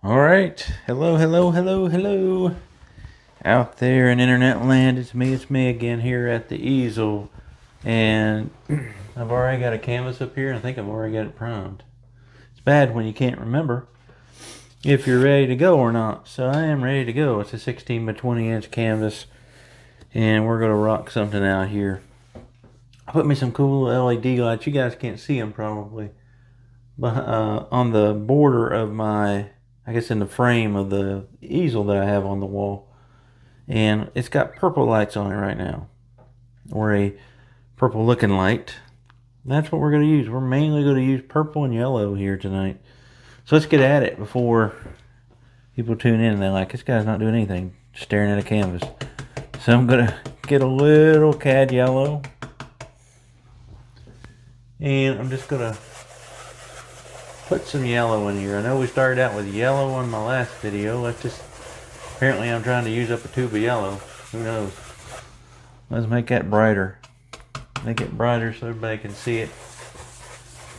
All right. Hello, hello, hello, hello. Out there in internet land, it's me again here at the easel. And I've already got a canvas up here, and I think I've already got it primed. It's bad when you can't remember if you're ready to go or not. So I am ready to go. It's a 16 by 20 inch canvas, and we're going to rock something out here. I put me some cool LED lights. You guys can't see them probably. But on the border of I guess in the frame of the easel that I have on the wall. And it's got purple lights on it right now, or a purple looking light. That's what we're going to use. We're mainly going to use purple and yellow here tonight. So let's get at it before people tune in and they're like, this guy's not doing anything, just staring at a canvas. So I'm going to get a little cad yellow, and I'm just going to put some yellow in here. I know we started out with yellow on my last video. Apparently I'm trying to use up a tube of yellow. Who knows? Let's make that brighter. Make it brighter so everybody can see it.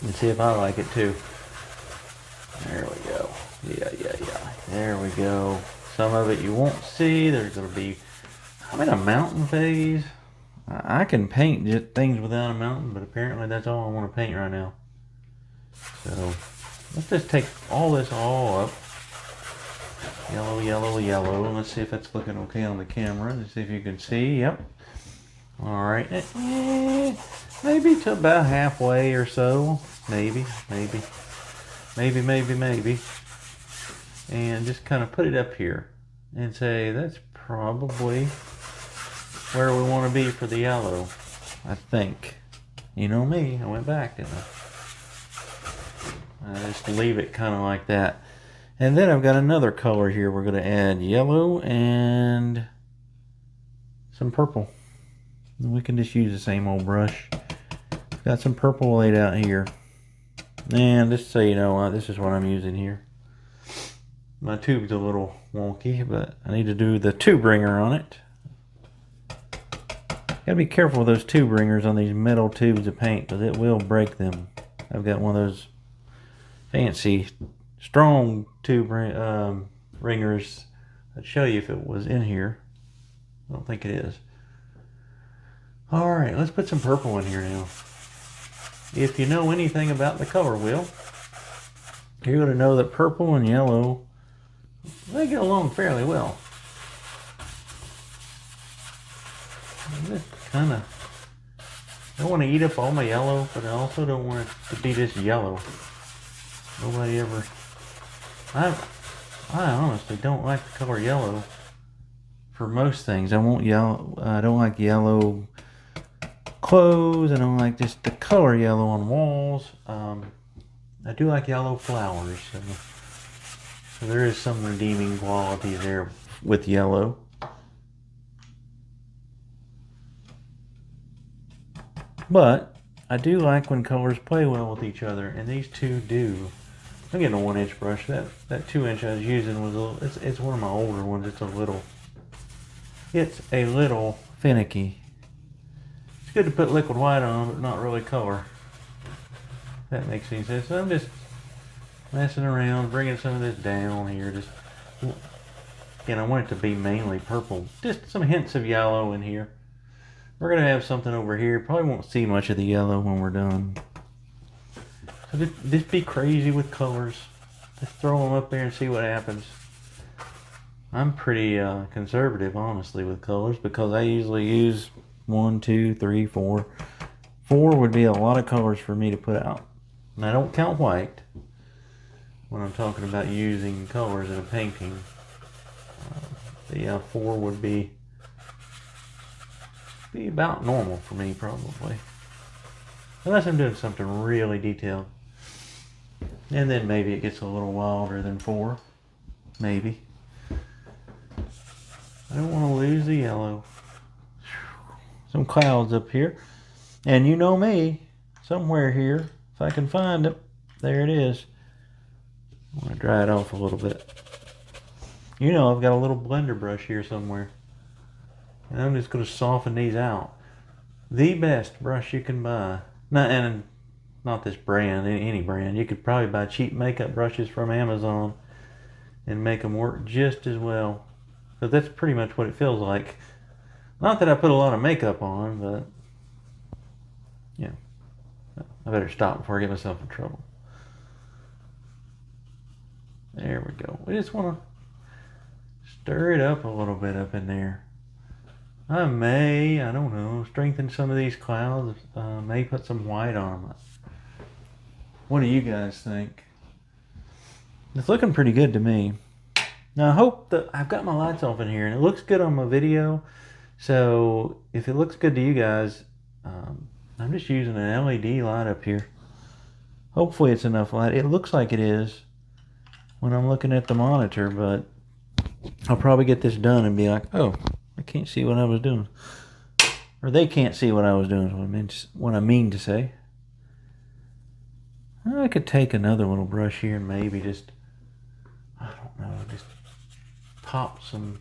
And see if I like it too. There we go. Yeah. There we go. Some of it you won't see. There's going to be... I'm in a mountain phase. I can paint just things without a mountain, but apparently that's all I want to paint right now. So... let's just take all this all up. Yellow, yellow, yellow. Let's see if that's looking okay on the camera. Let's see if you can see. Yep. Alright. Maybe to about halfway or so. Maybe. And just kind of put it up here. And say that's probably where we want to be for the yellow. I think. You know me. I went back, didn't I just leave it kind of like that. And then I've got another color here. We're going to add yellow and some purple. And we can just use the same old brush. Got some purple laid out here. And just so you know, this is what I'm using here. My tube's a little wonky, but I need to do the tube ringer on it. Gotta be careful with those tube ringers on these metal tubes of paint, because it will break them. I've got one of those fancy strong tube ringers. I'd show you if it was in here. I don't think it is. Alright, let's put some purple in here now. If you know anything about the color wheel, you're going to know that purple and yellow, they get along fairly well. I don't want to eat up all my yellow, but I also don't want it to be just yellow. Nobody ever... I honestly don't like the color yellow for most things. I don't like yellow clothes. I don't like just the color yellow on walls. I do like yellow flowers. So there is some redeeming quality there with yellow. But I do like when colors play well with each other, and these two do. I'm getting a 1-inch brush. That 2-inch I was using was it's one of my older ones. It's a little finicky. It's good to put liquid white on, but not really color. If that makes any sense. So I'm just messing around, bringing some of this down here. And I want it to be mainly purple. Just some hints of yellow in here. We're gonna have something over here. Probably won't see much of the yellow when we're done. So just be crazy with colors. Just throw them up there and see what happens. I'm pretty conservative, honestly, with colors, because I usually use 1, 2, 3, 4. 4 would be a lot of colors for me to put out. And I don't count white when I'm talking about using colors in a painting. The 4 would be about normal for me, probably. Unless I'm doing something really detailed. And then maybe it gets a little wilder than 4. Maybe. I don't want to lose the yellow. Some clouds up here. And you know me. Somewhere here. If I can find it. There it is. I want to dry it off a little bit. You know I've got a little blender brush here somewhere. And I'm just going to soften these out. The best brush you can buy. Not this brand, any brand. You could probably buy cheap makeup brushes from Amazon and make them work just as well. So that's pretty much what it feels like. Not that I put a lot of makeup on, but yeah. I better stop before I get myself in trouble. There we go. We just want to stir it up a little bit up in there. I don't know, strengthen some of these clouds. May put some white on them. What do you guys think? It's looking pretty good to me. Now I hope that I've got my lights off in here and it looks good on my video. So if it looks good to you guys, I'm just using an LED light up here. Hopefully it's enough light. It looks like it is when I'm looking at the monitor, but I'll probably get this done and be like, oh, I can't see what I was doing. Or they can't see what I was doing is what I mean to say. I could take another little brush here and maybe just, I don't know, just pop some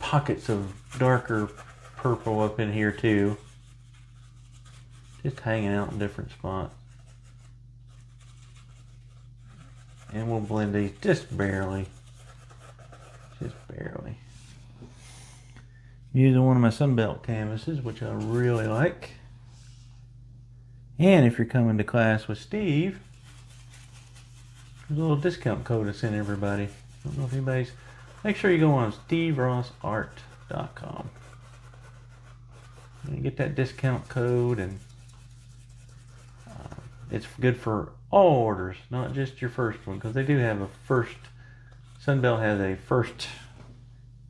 pockets of darker purple up in here too. Just hanging out in different spots. And we'll blend these just barely. Just barely. Using one of my Sunbelt canvases, which I really like. And if you're coming to class with Steve, there's a little discount code to send everybody. I don't know if anybody's... Make sure you go on steverossart.com. And you get that discount code, and it's good for all orders, not just your first one, because they do have a first... Sunbelt has a first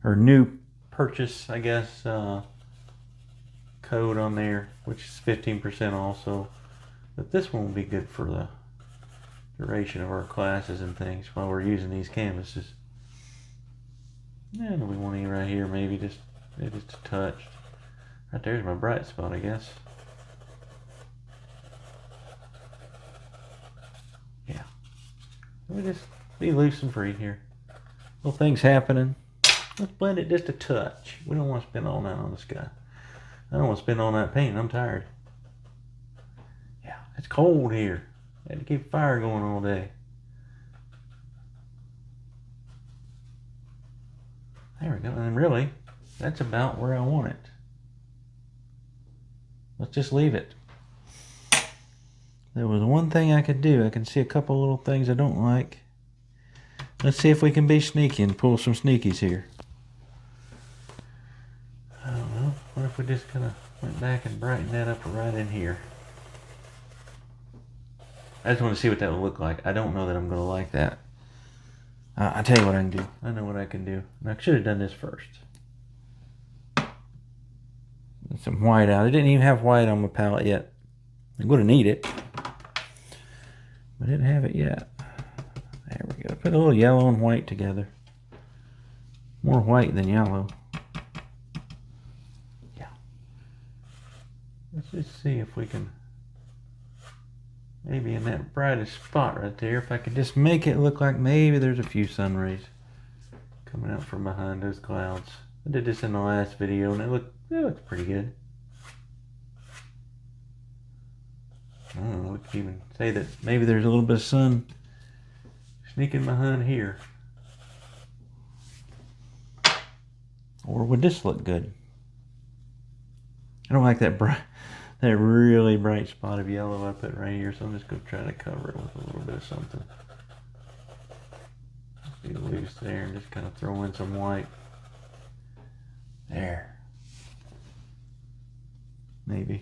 or new purchase, I guess, code on there, which is 15% also. But this one will be good for the duration of our classes and things while we're using these canvases. And we want to right here, maybe just a touch. Right there's my bright spot, I guess. Yeah. Let me just be loose and free here. Little things happening. Let's blend it just a touch. We don't want to spend all night on the sky. I don't want to spend all night painting. I'm tired. Yeah, it's cold here. I had to keep fire going all day. There we go. And really, that's about where I want it. Let's just leave it. There was one thing I could do. I can see a couple little things I don't like. Let's see if we can be sneaky and pull some sneakies here. I don't know. What if we just kind of went back and brightened that up right in here? I just want to see what that would look like. I don't know that I'm going to like that. I'll tell you what I can do. I know what I can do. And I should have done this first. Get some white out. I didn't even have white on my palette yet. I'm going to need it. But I didn't have it yet. There we go. Put a little yellow and white together. More white than yellow. Yeah. Let's just see if we can, maybe in that brightest spot right there, if I could just make it look like maybe there's a few sun rays coming out from behind those clouds. I did this in the last video and it looked pretty good. I don't know, we could even say that maybe there's a little bit of sun sneaking behind here. Or would this look good? I don't like that really bright spot of yellow I put right here, so I'm just going to try to cover it with a little bit of something. Be loose there and just kind of throw in some white. There. Maybe.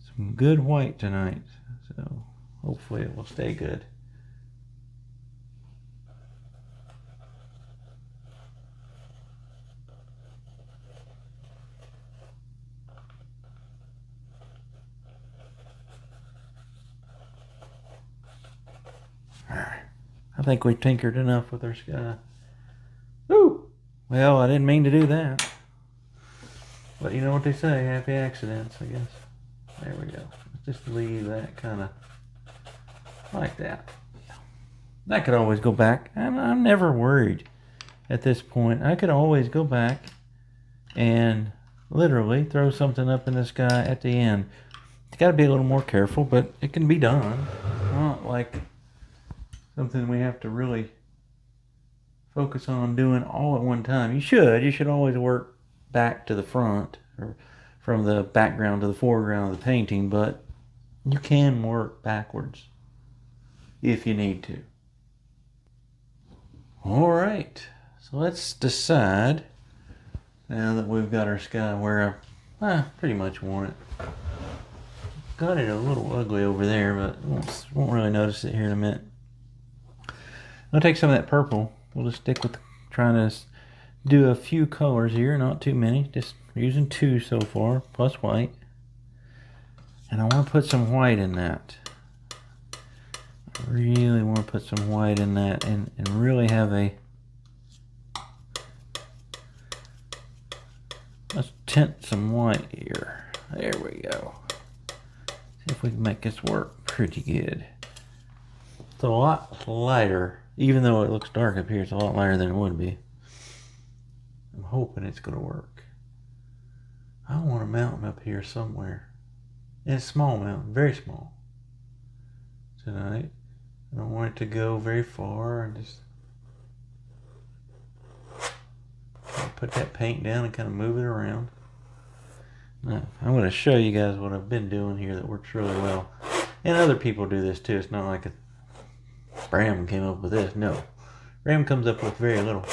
Some good white tonight, so hopefully it will stay good. I think we tinkered enough with our sky. Ooh! Well, I didn't mean to do that. But you know what they say, happy accidents, I guess. There we go. Let's just leave that kind of like that. I could always go back. I'm never worried at this point. I could always go back and literally throw something up in the sky at the end. You got to be a little more careful, but it can be done. Not like something we have to really focus on doing all at one time. You should always work back to the front, or from the background to the foreground of the painting, but you can work backwards if you need to. All right, so let's decide, now that we've got our sky where I pretty much want it. Got it a little ugly over there, but won't really notice it here in a minute. I'll take some of that purple. We'll just stick with trying to do a few colors here, not too many, just using 2 so far, plus white. And I want to put some white in that. I really want to put some white in that and really have a... Let's tint some white here. There we go. See if we can make this work pretty good. It's a lot lighter, even though it looks dark up here, it's a lot lighter than it would be. I'm hoping it's going to work. I want a mountain up here somewhere. And it's a small mountain, very small. Tonight, I don't want it to go very far. And just put that paint down and kind of move it around. Now, I'm going to show you guys what I've been doing here that works really well. And other people do this too. It's not like Bram came up with this. No. Bram comes up with very little.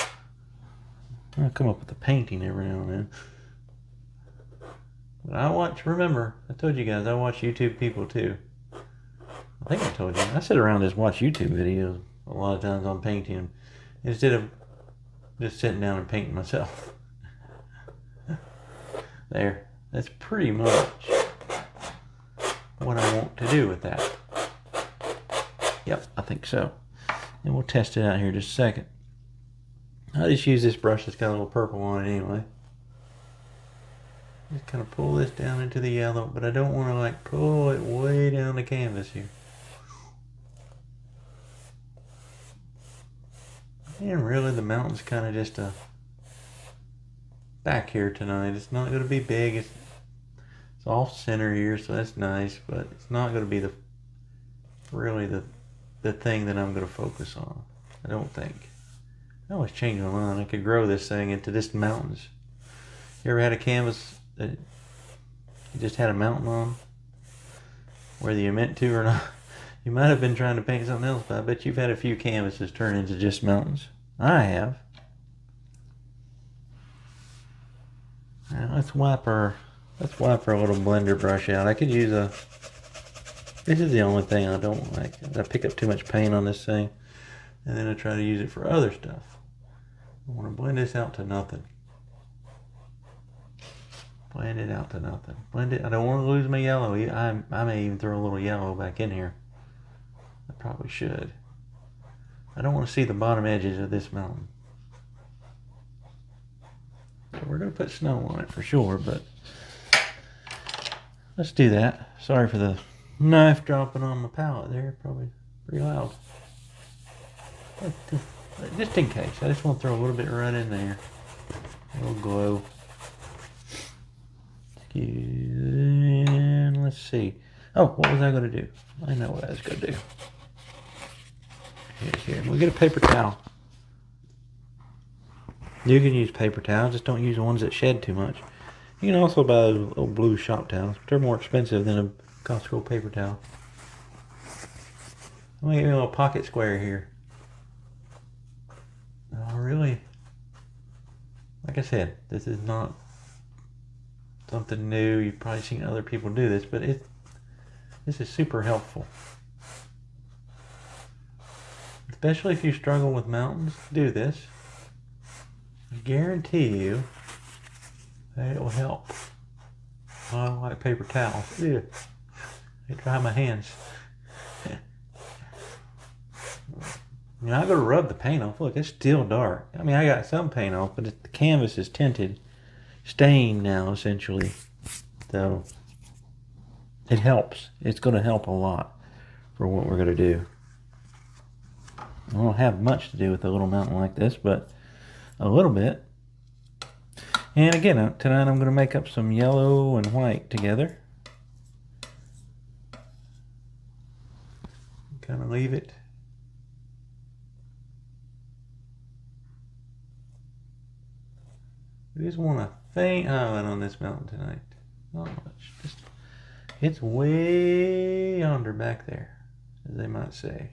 I come up with a painting every now and then. But remember, I told you guys, I watch YouTube people too. I think I told you. I sit around and just watch YouTube videos a lot of times on painting instead of just sitting down and painting myself. There. That's pretty much what I want to do with that. Yep, I think so. And we'll test it out here in just a second. I just use this brush that's got a little purple on it anyway. Just kind of pull this down into the yellow, but I don't want to like pull it way down the canvas here. And really the mountain's kind of just back here tonight. It's not going to be big. It's off center here, so that's nice, but it's not going to be really the thing that I'm going to focus on. I don't think. I always change my mind. I could grow this thing into just mountains. You ever had a canvas that you just had a mountain on, whether you meant to or not? You might have been trying to paint something else, but I bet you've had a few canvases turn into just mountains. I have. Now let's wipe our little blender brush out. I could use this is the only thing I don't like. I pick up too much paint on this thing, and then I try to use it for other stuff. I want to blend this out to nothing. Blend it out to nothing. Blend it. I don't want to lose my yellow. I may even throw a little yellow back in here. I probably should. I don't want to see the bottom edges of this mountain. So we're going to put snow on it for sure, but let's do that. Sorry for the knife dropping on my palette there. Probably pretty loud. Just in case. I just want to throw a little bit right in there. A little glow. And let's see. Oh, what was I going to do? I know what I was going to do. Here. We'll get a paper towel. You can use paper towels, just don't use the ones that shed too much. You can also buy little blue shop towels, but they're more expensive than a Costco paper towel. I'm going to get me a little pocket square here. Really, like I said, this is not something new. You've probably seen other people do this, but this is super helpful. Especially if you struggle with mountains, do this. I guarantee you that it will help. I don't like paper towels. Ew. I dry my hands. I'm not going to rub the paint off. Look, it's still dark. I mean, I got some paint off, but the canvas is tinted, stained now, essentially. So, it helps. It's going to help a lot for what we're going to do. I don't have much to do with a little mountain like this, but a little bit. And again, tonight I'm going to make up some yellow and white together. kind of leave it. I just want a faint highlight on this mountain tonight. Not much. Just, it's way yonder back there, as they might say.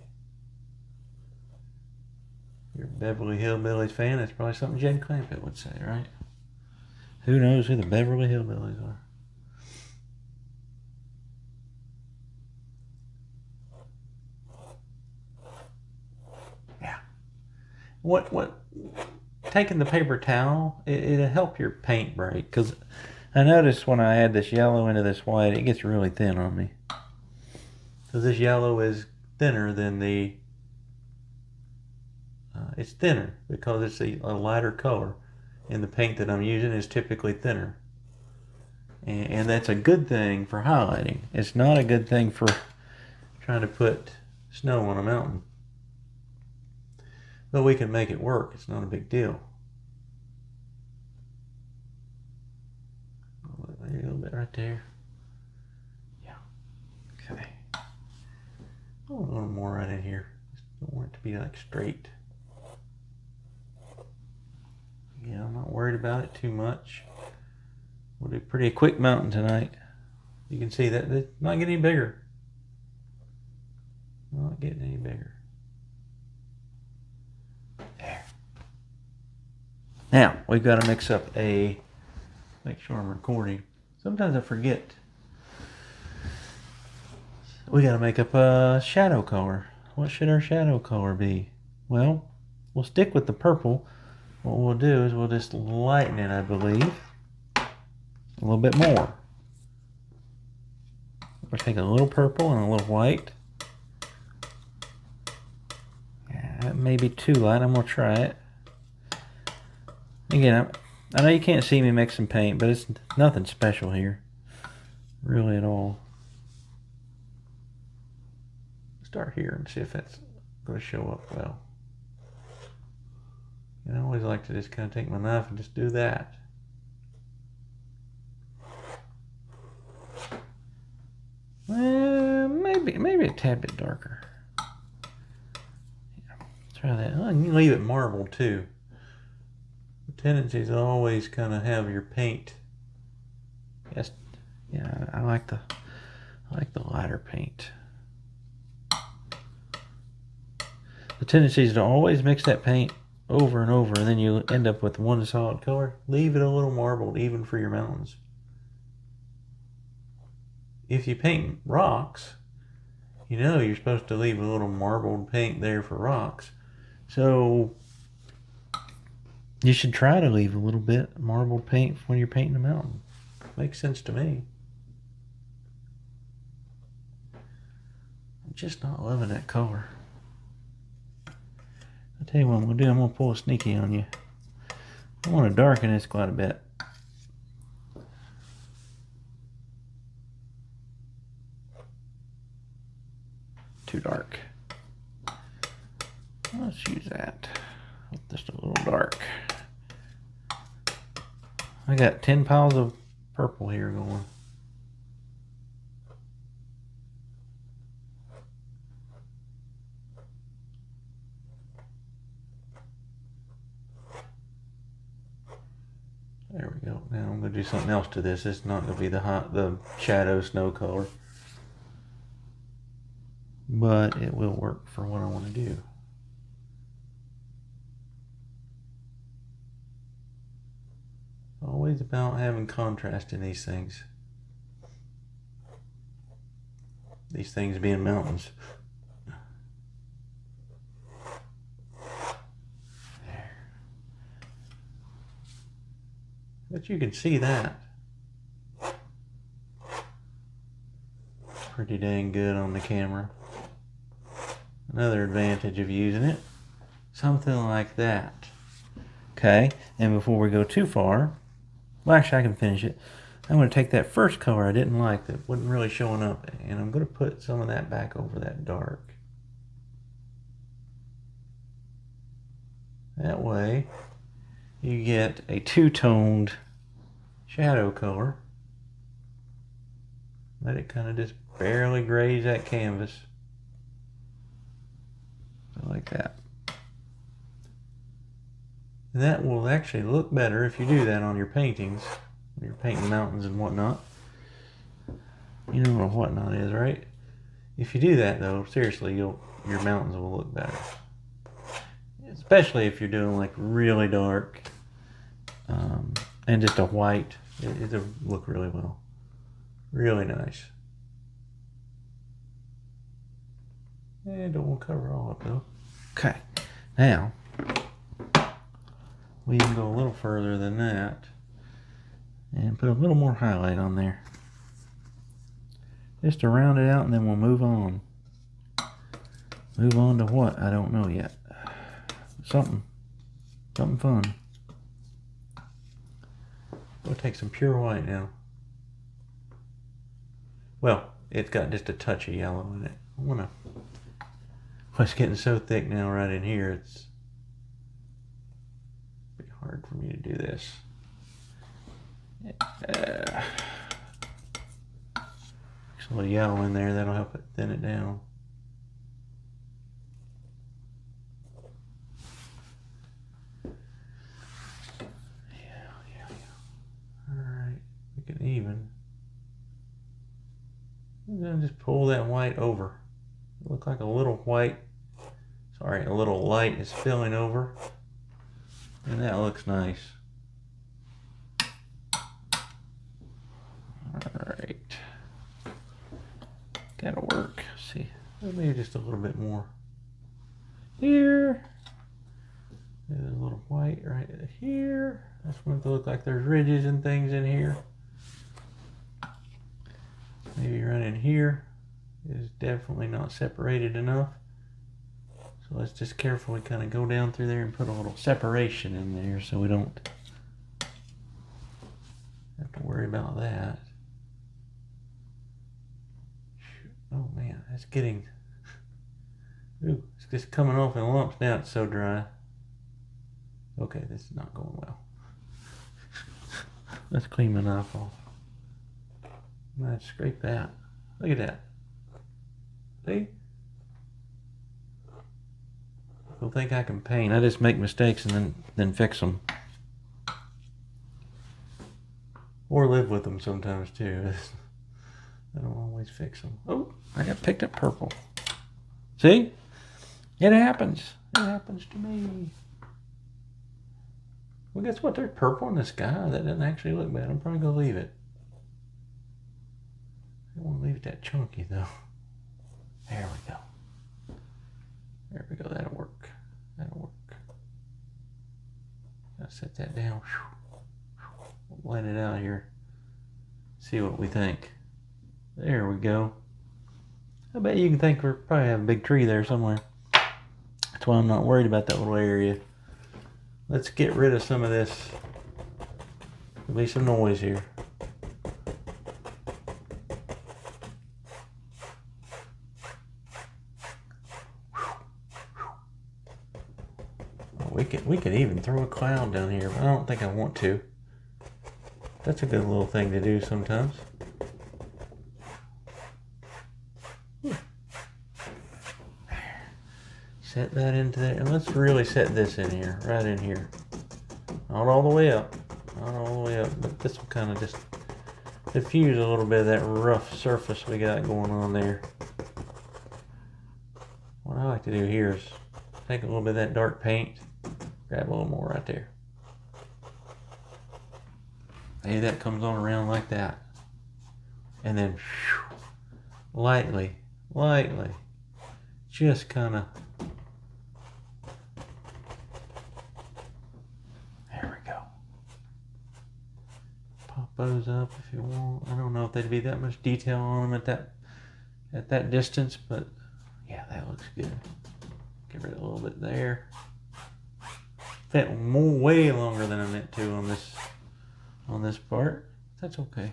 You're a Beverly Hillbillies fan, that's probably something Jed Clampett would say, right? Who knows who the Beverly Hillbillies are? Yeah. What taking the paper towel, it'll help your paint break, because I noticed when I add this yellow into this white, it gets really thin on me. So this yellow is thinner than the it's thinner because it's a lighter color, and the paint that I'm using is typically thinner, and that's a good thing for highlighting. It's not a good thing for trying to put snow on a mountain, but we can make it work. It's not a big deal. A little bit right there. Yeah. Okay. A little more right in here. Just don't want it to be like straight. Yeah, I'm not worried about it too much. We'll do a pretty quick mountain tonight. You can see that it's not getting any bigger. Not getting any bigger. There. Now, we've got to mix up make sure I'm recording. Sometimes I forget. We got to make up a shadow color. What should our shadow color be? Well, we'll stick with the purple. What we'll do is we'll just lighten it, I believe, a little bit more. We'll take a little purple and a little white. Yeah, that may be too light. I'm going to try it. Again, I know you can't see me mixing paint, but it's nothing special here. Really at all. Start here and see if that's going to show up well. I always like to just kind of take my knife and just do that. Maybe a tad bit darker. Yeah, try that. Oh, and you can leave it marble too. The tendency is always kind of have your paint. Yes, yeah, I like the lighter paint. The tendency is to always mix that paint over and over, and then you end up with one solid color. Leave it a little marbled, even for your mountains. If you paint rocks, you know you're supposed to leave a little marbled paint there for rocks. So you should try to leave a little bit marbled paint when you're painting a mountain. Makes sense to me. I'm just not loving that color. I'll tell you what I'm going to do. I'm going to pull a sneaky on you. I want to darken this quite a bit. Too dark. Let's use that. Just a little dark. I got 10 piles of purple here going. There we go. Now I'm going to do something else to this. It's not going to be the shadow snow color, but it will work for what I want to do. Always about having contrast in these things. These things being mountains. But you can see that pretty dang good on the camera. Another advantage of using it. Something like that. Okay, and before we go too far, well, actually I can finish it. I'm going to take that first color I didn't like that wasn't really showing up, and I'm going to put some of that back over that dark. That way you get a two-toned shadow color. Let it kind of just barely graze that canvas. like that. And that will actually look better if you do that on your paintings, when you're painting mountains and whatnot. You know what whatnot is, right? If you do that though, seriously, your mountains will look better. Especially if you're doing like really dark and just a white, it'll look really well. Really nice. And don't want to cover all up though. Okay, now we can go a little further than that and put a little more highlight on there. Just to round it out, and then we'll move on. Move on to what? I don't know yet. Something fun. We'll take some pure white now. Well, it's got just a touch of yellow in it. Well, it's getting so thick now right in here, it's pretty hard for me to do this. A little yellow in there, that'll help it thin it down. Yeah. Alright, make it even. And then just pull that white over. It looks like a little light is filling over. And that looks nice. Alright. That'll work. Let's see, maybe just a little bit more here. There's a little white right here. That's going to look like there's ridges and things in here. Maybe right in here is definitely not separated enough. So let's just carefully kind of go down through there and put a little separation in there so we don't have to worry about that. Oh man, that's getting, ooh, it's just coming off in lumps now. It's so dry. Okay, this is not going well. Let's clean my knife off. Let's scrape that. Look at that. See? I don't think I can paint. I just make mistakes and then fix them. Or live with them sometimes too. I don't always fix them. Oh, I got picked up purple. See? It happens. It happens to me. Well, guess what? There's purple in the sky. That doesn't actually look bad. I'm probably going to leave it. I don't want to leave it that chunky, though. There we go. There we go. That'll work. That'll work. Gotta set that down. We'll blend it out here. See what we think. There we go. I bet you can think we're probably have a big tree there somewhere. That's why I'm not worried about that little area. Let's get rid of some of this. There'll be some noise here. We could even throw a cloud down here, but I don't think I want to. That's a good little thing to do sometimes. Set that into there, and let's really set this in here, right in here. Not all the way up, not all the way up, but this will kind of just diffuse a little bit of that rough surface we got going on there. What I like to do here is take a little bit of that dark paint, grab a little more right there. Maybe that comes on around like that. And then lightly, just kind of, there we go. Pop those up if you want. I don't know if there'd be that much detail on them at that distance, but yeah, that looks good. Get rid of a little bit there. Spent way longer than I meant to on this part. That's okay.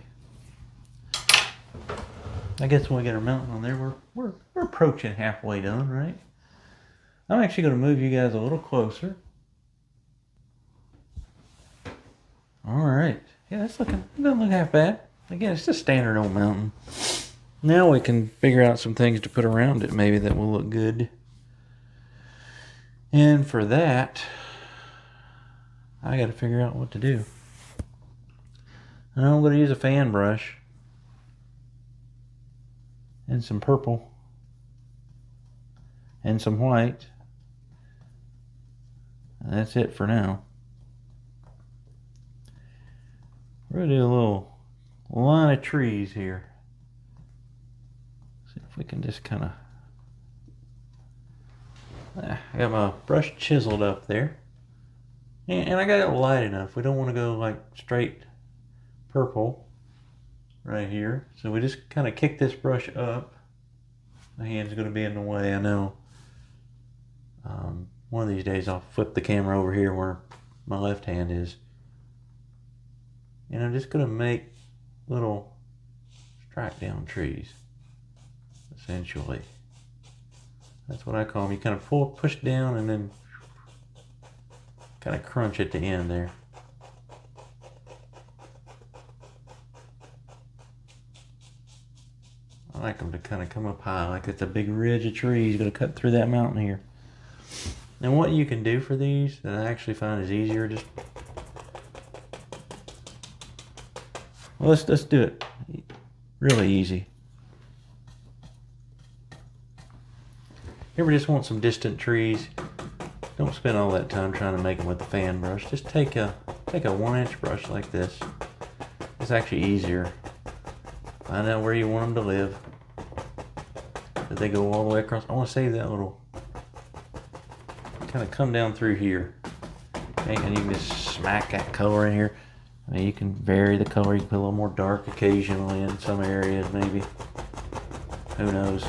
I guess when we get our mountain on there, we're approaching halfway done, right? I'm actually going to move you guys a little closer. All right. Yeah, it doesn't look half bad. Again, it's just standard old mountain. Now we can figure out some things to put around it maybe that will look good. And for that, I got to figure out what to do. I'm going to use a fan brush and some purple and some white. And that's it for now. We're going to do a little line of trees here. See if we can just kind of... I got my brush chiseled up there. And I got it light enough. We don't want to go like straight purple right here. So we just kind of kick this brush up. My hand's going to be in the way, I know. One of these days I'll flip the camera over here where my left hand is. And I'm just going to make little strike down trees, essentially. That's what I call them. You kind of push down and then kind of crunch at the end there. I like them to kind of come up high, like it's a big ridge of trees going to cut through that mountain here. And what you can do for these that I actually find is easier, just... Well, let's do it really easy. You ever just want some distant trees? Don't spend all that time trying to make them with the fan brush. Just take a 1-inch brush like this. It's actually easier. Find out where you want them to live. Did they go all the way across? I want to save that little... kind of come down through here. Okay, and you can just smack that color in here. I mean, you can vary the color. You can put a little more dark occasionally in some areas, maybe. Who knows?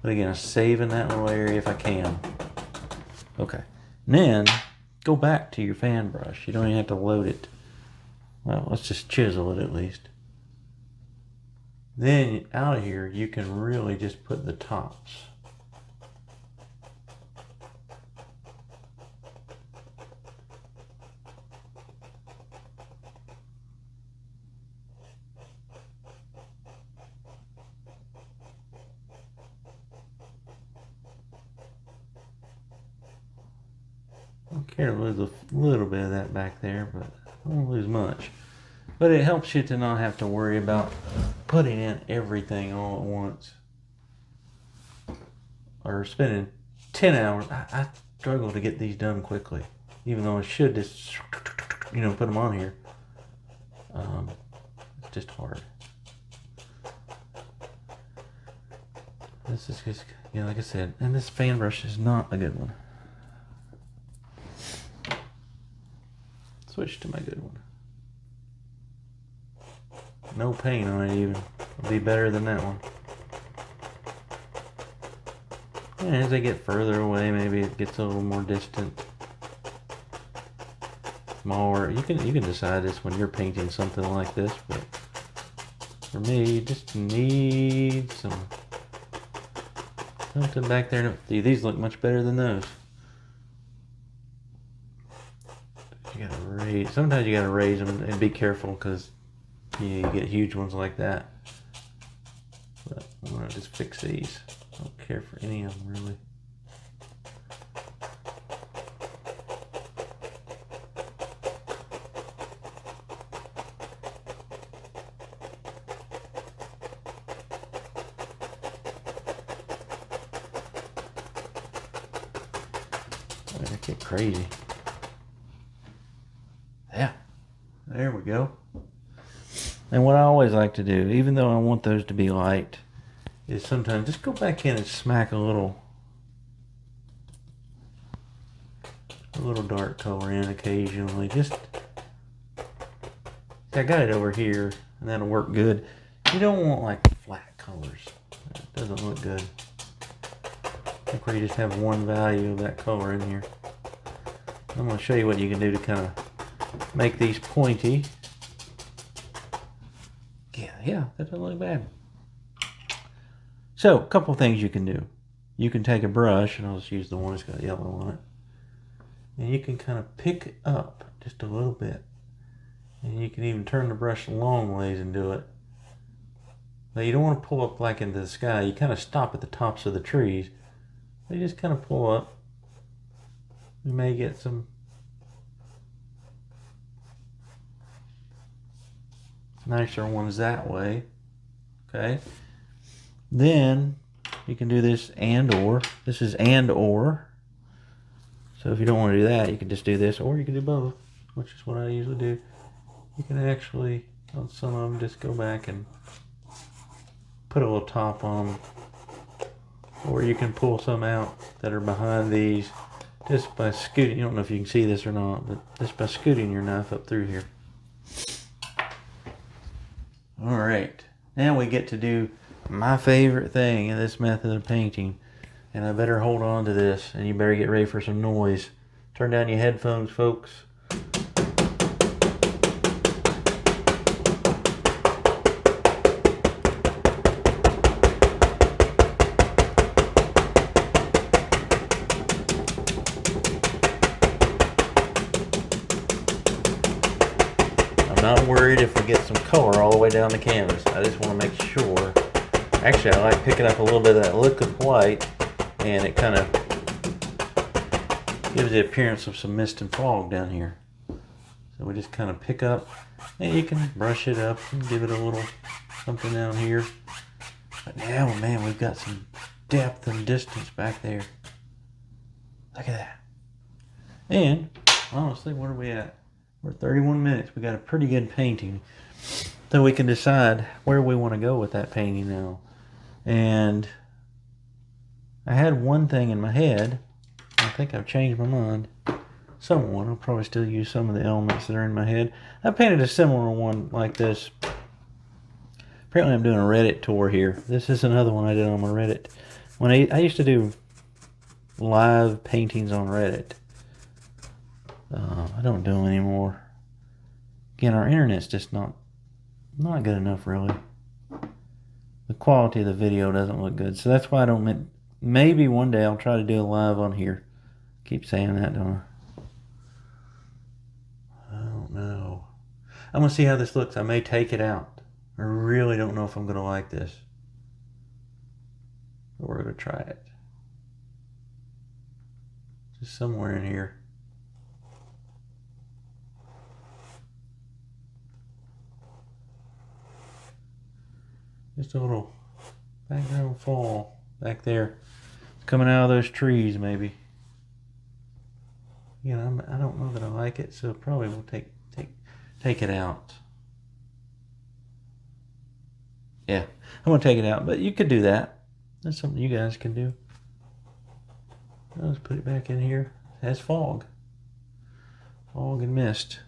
But again, I'm saving that little area if I can. Okay. And then, go back to your fan brush. You don't even have to load it. Well, let's just chisel it at least. Then, out of here, you can really just put the tops. I care to lose a little bit of that back there, but I won't lose much. But it helps you to not have to worry about putting in everything all at once. Or spending 10 hours. I struggle to get these done quickly. Even though I should just, put them on here. It's just hard. This is just, like I said, and this fan brush is not a good one. Switch to my good one. No paint on it even. It'll be better than that one. And as they get further away, maybe it gets a little more distant. Smaller. You can decide this when you're painting something like this, but for me, you just need something back there. These look much better than those. Sometimes you gotta raise them and be careful because you get huge ones like that. But I'm gonna just fix these. I don't care for any of them really. I get crazy. Yeah, there we go. And what I always like to do, even though I want those to be light, is sometimes just go back in and smack a little dark color in occasionally. Just, I got it over here, and that'll work good. You don't want like flat colors. It doesn't look good. Like where you just have one value of that color in here. I'm going to show you what you can do to kind of make these pointy. Yeah, that doesn't look bad. So, a couple things you can do. You can take a brush, and I'll just use the one that's got yellow on it. And you can kind of pick up just a little bit. And you can even turn the brush long ways and do it. Now, you don't want to pull up like into the sky. You kind of stop at the tops of the trees. You just kind of pull up We may get some nicer ones that way. Okay. Then you can do this and or. This is and or. So if you don't want to do that, you can just do this, or you can do both, which is what I usually do. You can actually, on some of them, just go back and put a little top on them. Or you can pull some out that are behind these just by scooting. You don't know if you can see this or not, but just by scooting your knife up through here. All right, now we get to do my favorite thing in this method of painting. And I better hold on to this, and you better get ready for some noise. Turn down your headphones, folks. I'm not worried if we get some color all the way down the canvas. I just want to make sure. Actually, I like picking up a little bit of that liquid white, and it kind of gives the appearance of some mist and fog down here. So we just kind of pick up, and you can brush it up and give it a little something down here. But now, man, we've got some depth and distance back there. Look at that. And honestly, where are we at? We're at 31 minutes. We got a pretty good painting. So we can decide where we want to go with that painting now. And I had one thing in my head. I think I've changed my mind. Somewhat. I'll probably still use some of the elements that are in my head. I painted a similar one like this. Apparently I'm doing a Reddit tour here. This is another one I did on my Reddit. When I used to do live paintings on Reddit. I don't do them anymore. Again, our internet's just not good enough, really. The quality of the video doesn't look good, so that's why I don't. Maybe one day I'll try to do a live on here. Keep saying that, don't I? I don't know. I'm gonna see how this looks. I may take it out. I really don't know if I'm gonna like this, but we're gonna try it. Just somewhere in here. Just a little background fall back there. It's coming out of those trees, maybe. You know, I don't know that I like it, so probably we'll take it out. Yeah, I'm gonna take it out, but you could do that. That's something you guys can do. Let's put it back in here. It has fog and mist.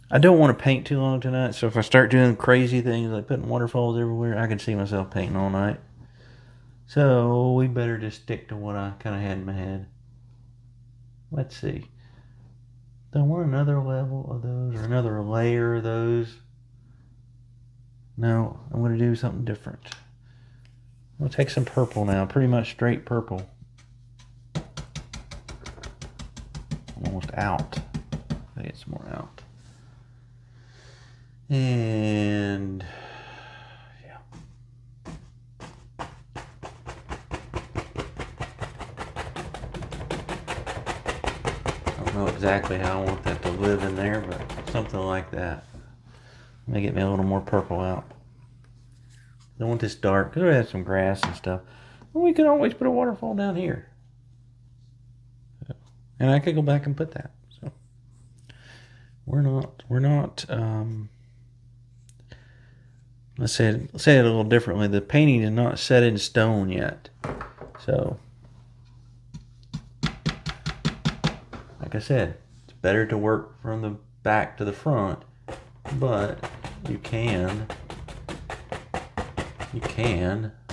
I don't want to paint too long tonight, so if I start doing crazy things like putting waterfalls everywhere, I can see myself painting all night. So we better just stick to what I kind of had in my head. Let's see. Do I want another level of those or another layer of those? No, I'm going to do something different. I'm going to take some purple now, pretty much straight purple. Almost out. I get some more out. And yeah. I don't know exactly how I want that to live in there, but something like that. May get me a little more purple out. I don't want this dark because we have some grass and stuff. Well, we could always put a waterfall down here, and I could go back and put that. So we're not. Let's say it a little differently. The painting is not set in stone yet. So, like I said, it's better to work from the back to the front, but you can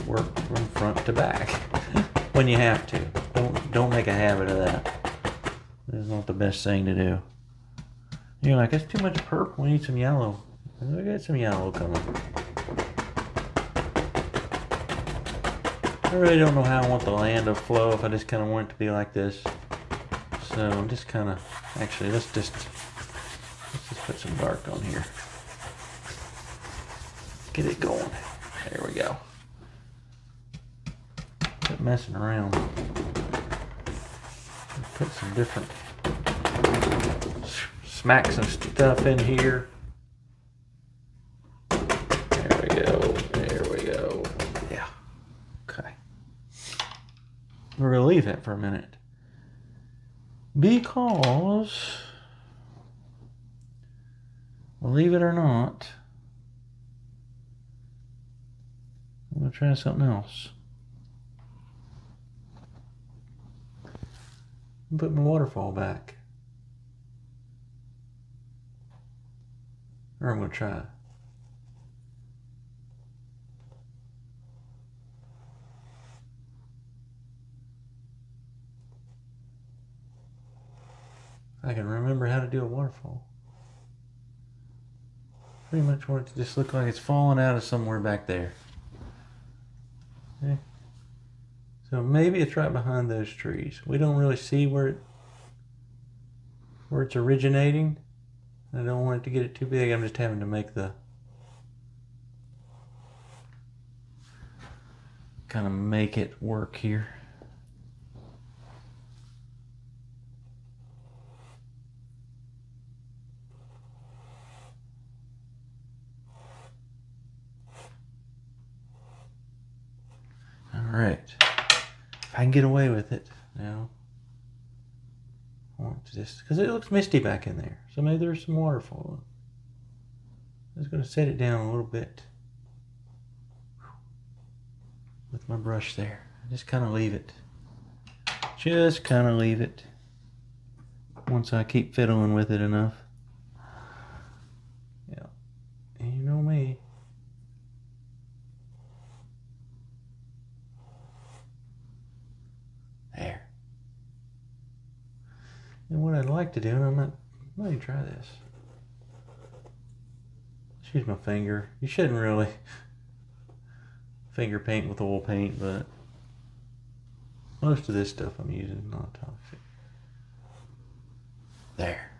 work from front to back when you have to. Don't make a habit of that. It's not the best thing to do. You're like, it's too much purple. We need some yellow. We got some yellow coming. I really don't know how I want the land to flow, if I just kind of want it to be like this. So I'm just kind of, actually, let's just put some dark on here. Get it going. There we go. Quit messing around. Put some different, smack some stuff in here. There we go, there we go. Yeah, okay. We're gonna leave that for a minute. Because, believe it or not, I'm gonna try something else. Put my waterfall back. Or I'm gonna try. I can remember how to do a waterfall. Pretty much want it to just look like it's falling out of somewhere back there. Okay. So maybe it's right behind those trees. We don't really see where it's originating. I don't want it to get it too big. I'm just having to make the kind of make it work here. All right. If I can get away with it now. I want to just, because it looks misty back in there. So maybe there's some waterfall. I'm just going to set it down a little bit with my brush there. Just kind of leave it. Just kind of leave it. Once I keep fiddling with it enough. Yeah. And you know me. There. And what I'd like to do, and let me try this. Let's use my finger. You shouldn't really finger paint with oil paint, but most of this stuff I'm using not toxic. There.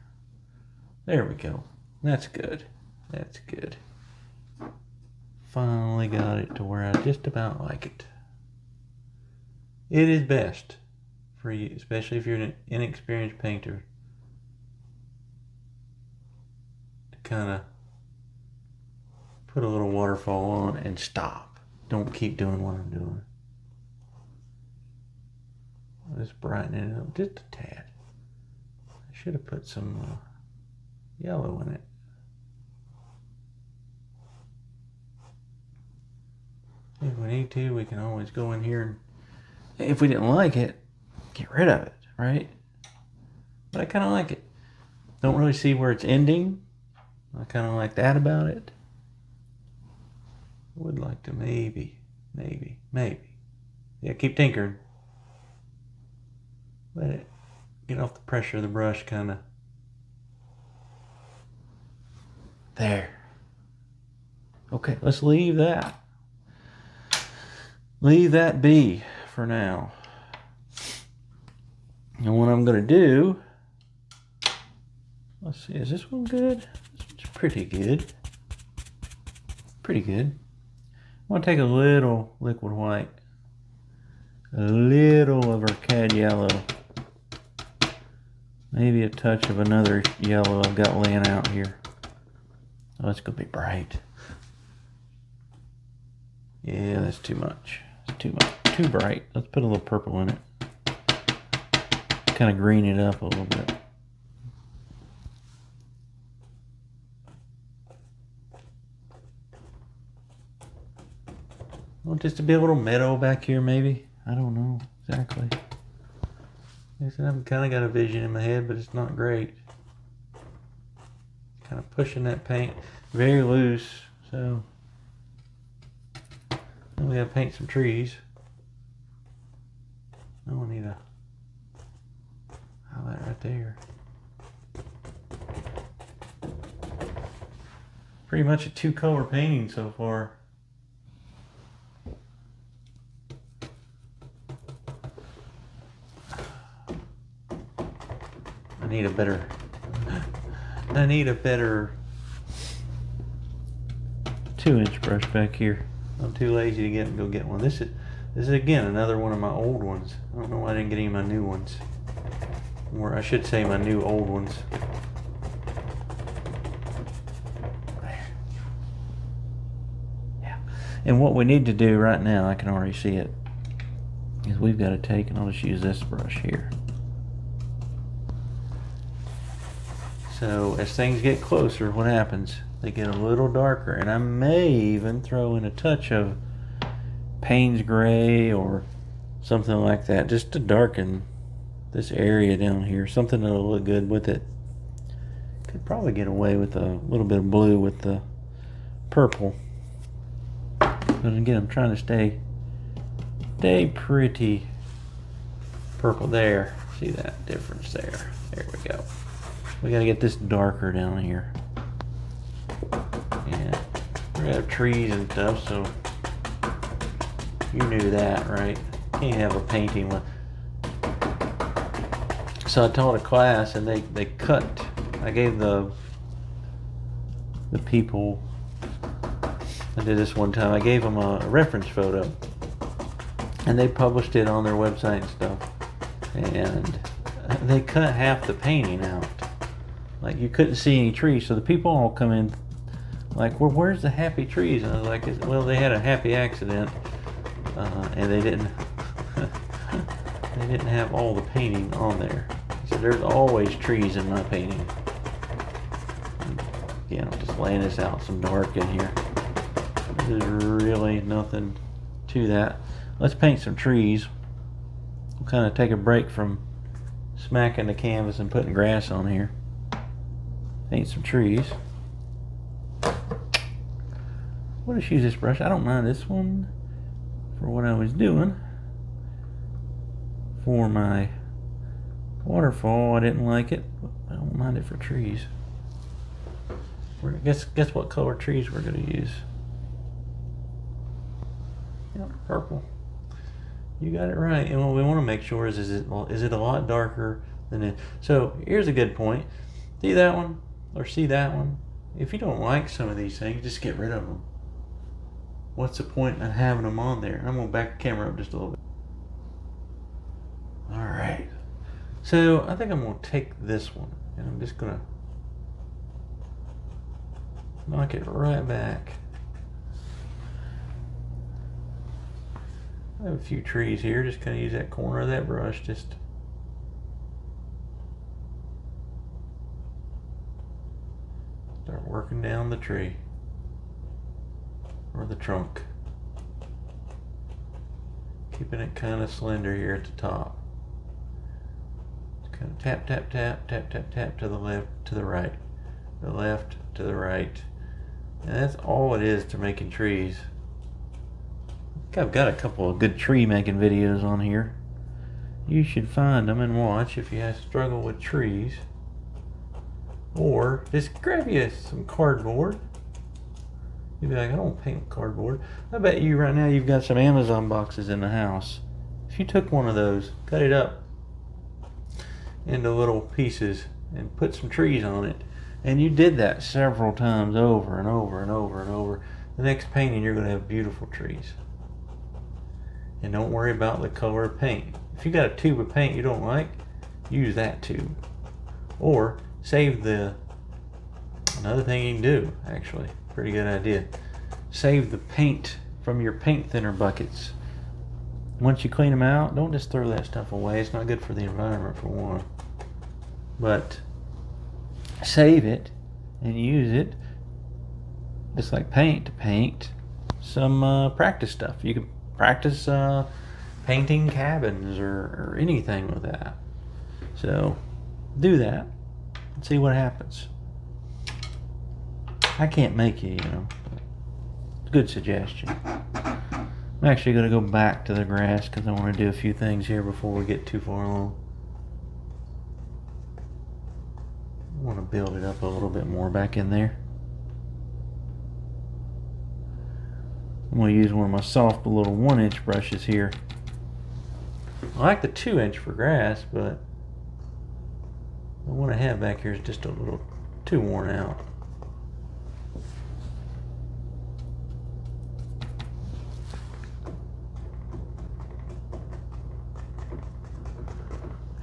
There we go. That's good. That's good. Finally got it to where I just about like it. It is best for you, especially if you're an inexperienced painter, to kind of put a little waterfall on and stop. Don't keep doing what I'm doing. I'll just brighten it up just a tad. I should have put some yellow in it. If we need to, we can always go in here and, if we didn't like it, get rid of it, right? But I kind of like it. Don't really see where it's ending. I kind of like that about it. I would like to maybe. Yeah, keep tinkering. Let it get off the pressure of the brush, kind of. There. Okay, let's leave that. Leave that be for now. And what I'm going to do, let's see, is this one good? It's pretty good. Pretty good. I'm going to take a little liquid white, a little of our cad yellow, maybe a touch of another yellow I've got laying out here. Oh, it's going to be bright. Yeah, that's too much. It's too much. Too bright. Let's put a little purple in it. Kind of green it up a little bit. Well, just to be a little meadow back here, maybe. I don't know exactly. I've kind of got a vision in my head, but it's not great. Kind of pushing that paint very loose, so then we gotta paint some trees. I don't need a highlight right there. Pretty much a two-color painting so far. I need a better 2-inch brush back here. I'm too lazy to go get one. This is again another one of my old ones. I don't know why I didn't get any of my new ones. or I should say my new old ones. Yeah. And what we need to do right now, I can already see it, is we've got to take, and I'll just use this brush here. So as things get closer, what happens? They get a little darker, and I may even throw in a touch of Payne's gray or something like that, just to darken this area down here. Something that'll look good with it. Could probably get away with a little bit of blue with the purple. But again, I'm trying to stay pretty purple there. See that difference there? There we go. We gotta get this darker down here. Yeah, we have trees and stuff, so you knew that, right? Can't have a painting with. So I taught a class, and they cut. I gave the people. I did this one time. I gave them a reference photo, and they published it on their website and stuff. And they cut half the painting out. Like, you couldn't see any trees, so the people all come in like, well, where's the happy trees? And I was like, well, they had a happy accident, and they didn't they didn't have all the painting on there. So there's always trees in my painting. Again, I'm just laying this out some dark in here. There's really nothing to that. Let's paint some trees. We'll kind of take a break from smacking the canvas and putting grass on here. Paint some trees. We'll just use this brush. I don't mind this one for what I was doing. For my waterfall, I didn't like it. I don't mind it for trees. Guess what color trees we're going to use? Yep, purple. You got it right. And what we want to make sure is it a lot darker than it. So here's a good point. See that one or see that one? If you don't like some of these things, just get rid of them. What's the point in having them on there? I'm going to back the camera up just a little bit. All right. So I think I'm going to take this one, and I'm just going to knock it right back. I have a few trees here. Just kind of use that corner of that brush. Just start working down the tree or the trunk. Keeping it kind of slender here at the top. Just kind of tap, tap, tap, tap, tap, tap to the left, to the right, the left, to the right. And that's all it is to making trees. I think I've got a couple of good tree making videos on here. You should find them and watch if you struggle with trees. Or just grab you some cardboard. You'd be like, I don't paint with cardboard. I bet you right now you've got some Amazon boxes in the house. If you took one of those, cut it up into little pieces and put some trees on it, and you did that several times over and over and over and over, the next painting you're going to have beautiful trees. And don't worry about the color of paint. If you got a tube of paint you don't like, use that tube. Or save another thing you can do, actually, pretty good idea. Save the paint from your paint thinner buckets. Once you clean them out, don't just throw that stuff away. It's not good for the environment, for one. But save it and use it just like paint to paint some practice stuff. You can practice painting cabins or anything with that. So do that and see what happens. I can't make you, good suggestion. I'm actually going to go back to the grass because I want to do a few things here before we get too far along. I want to build it up a little bit more back in there. I'm going to use one of my soft little 1-inch brushes here. I like the 2-inch for grass, but the one I have back here is just a little too worn out.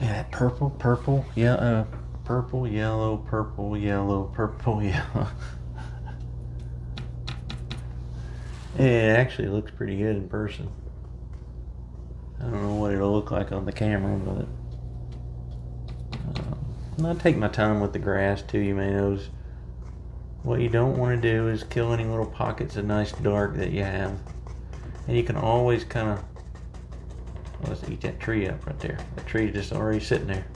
Yeah, that purple, yeah, purple, yellow, purple, yellow, purple, yellow. It actually looks pretty good in person. I don't know what it'll look like on the camera, but I take my time with the grass too. You may notice what you don't want to do is kill any little pockets of nice dark that you have, and you can always kind of, let's eat that tree up right there. That tree is just already sitting there.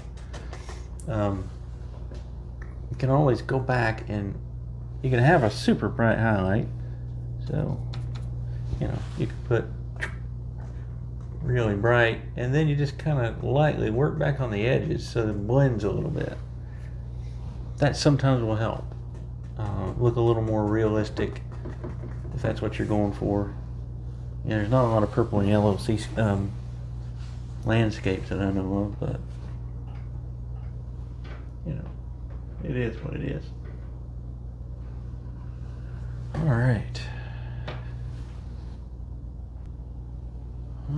You can always go back and you can have a super bright highlight. So, you know, you can put really bright, and then you just kind of lightly work back on the edges so it blends a little bit. That sometimes will help look a little more realistic if that's what you're going for. You know, there's not a lot of purple and yellow landscapes that I know of, but you know, it is what it is. All right. I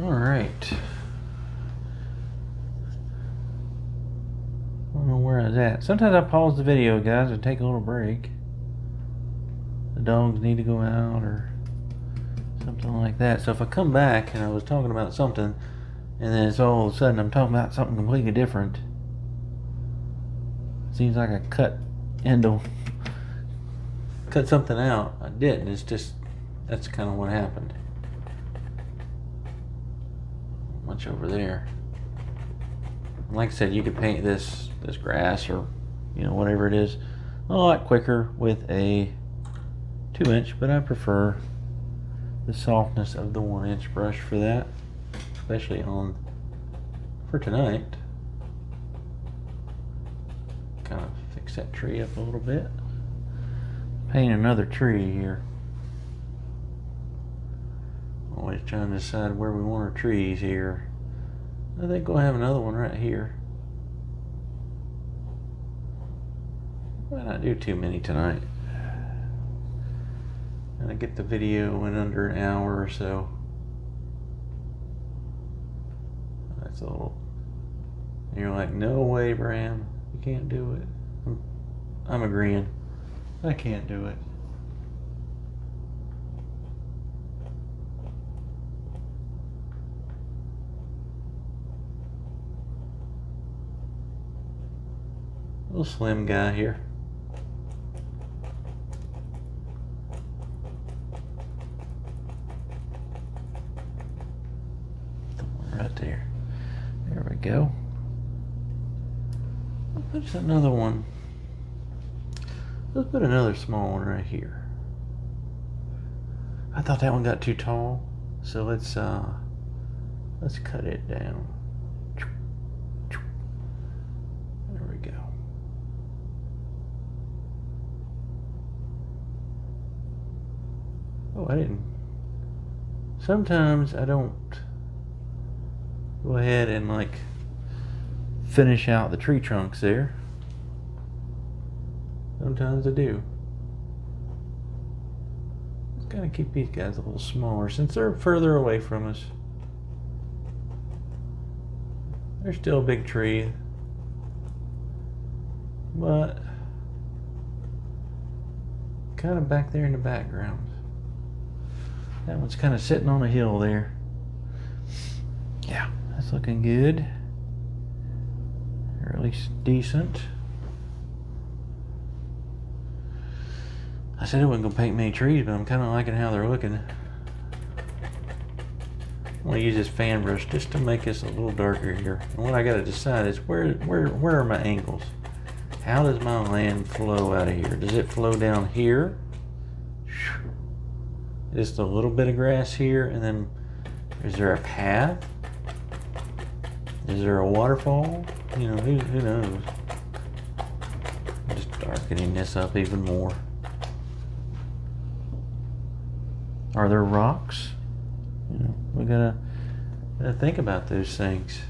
don't know where I was at. Sometimes I pause the video, guys, and take a little break. The dogs need to go out or something like that. So if I come back and I was talking about something, and then it's all of a sudden I'm talking about something completely different, seems like I cut something out. I didn't. It's just, that's kind of what happened. Much over there. Like I said, you could paint this grass or, you know, whatever it is a lot quicker with a 2-inch, but I prefer the softness of the 1-inch brush for that, especially for tonight. Kind of fix that tree up a little bit. Paint another tree here. Always trying to decide where we want our trees here. I think we'll have another one right here. Might not do too many tonight. And I get the video in under an hour or so. That's a little. You're like, no way, Bram, you can't do it. I'm agreeing. I can't do it. Little slim guy here. Right there. There we go. There's another one. Let's put another small one right here. I thought that one got too tall, so let's cut it down. There we go. Oh, I didn't. Sometimes I don't go ahead and like finish out the tree trunks there. Sometimes I do. Let's kind of keep these guys a little smaller since they're further away from us. They're still a big tree, but kind of back there in the background. That one's kind of sitting on a hill there. Yeah, that's looking good. Or at least decent. I said I wasn't going to paint many trees, but I'm kind of liking how they're looking. I'm going to use this fan brush just to make this a little darker here. And what I got to decide is where are my angles? How does my land flow out of here? Does it flow down here? Just a little bit of grass here, and then is there a path? Is there a waterfall? You know, who knows? I'm just darkening this up even more. Are there rocks? You know, we gotta think about those things.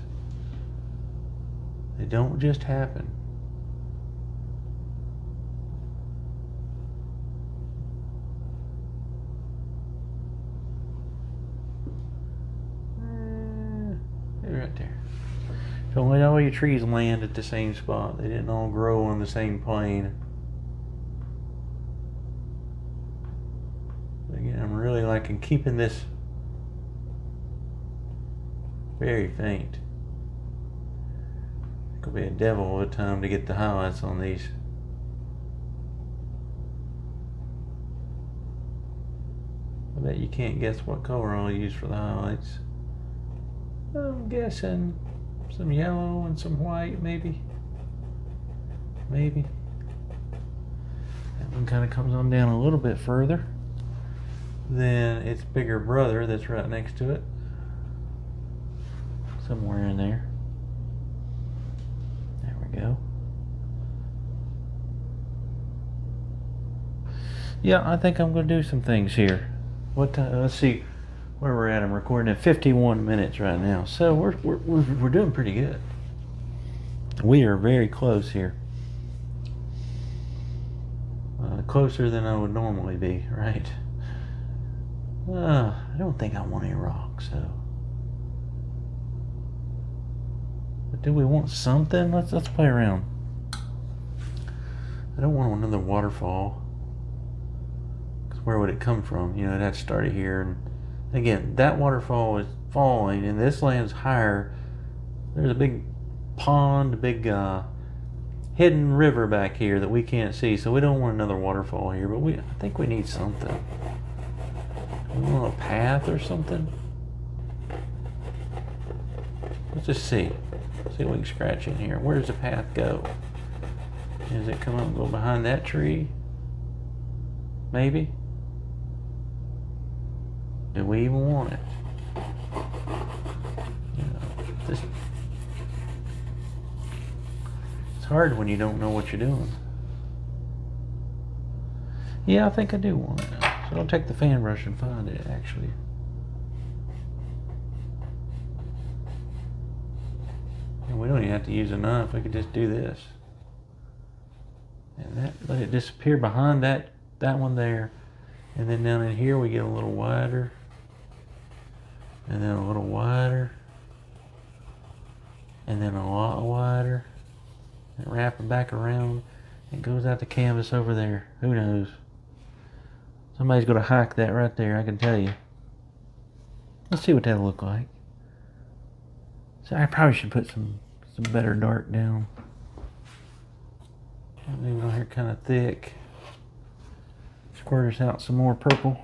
They don't just happen. Right there. So let all your trees land at the same spot. They didn't all grow on the same plane. But again, I'm really liking keeping this very faint. It'll be a devil of a time to get the highlights on these. I bet you can't guess what color I'll use for the highlights. I'm guessing some yellow and some white, maybe. Maybe. That one kind of comes on down a little bit further than its bigger brother that's right next to it. Somewhere in there. There we go. Yeah, I think I'm going to do some things here. What time? Let's see where we're at. I'm recording at 51 minutes right now, so we're doing pretty good. We are very close here. Closer than I would normally be, right? I don't think I want any rocks, so. But do we want something? Let's play around. I don't want another waterfall. Cause where would it come from? You know, it had to start here. And again, that waterfall is falling, and this land's higher. There's a big pond, a big hidden river back here that we can't see, so we don't want another waterfall here. But I think we need something. We want a path or something. Let's just see. See if we can scratch in here. Where does the path go? Does it come up and go behind that tree? Maybe? Do we even want it? You know, it's hard when you don't know what you're doing. Yeah, I think I do want it. So I'll take the fan brush and find it, actually. And we don't even have to use a knife. We could just do this. And let it disappear behind that one there. And then down in here we get a little wider. And then a little wider. And then a lot wider. And wrap it back around. It goes out the canvas over there. Who knows? Somebody's going to hike that right there, I can tell you. Let's see what that'll look like. So I probably should put some better dark down. Maybe on here kind of thick. Squirt us out some more purple.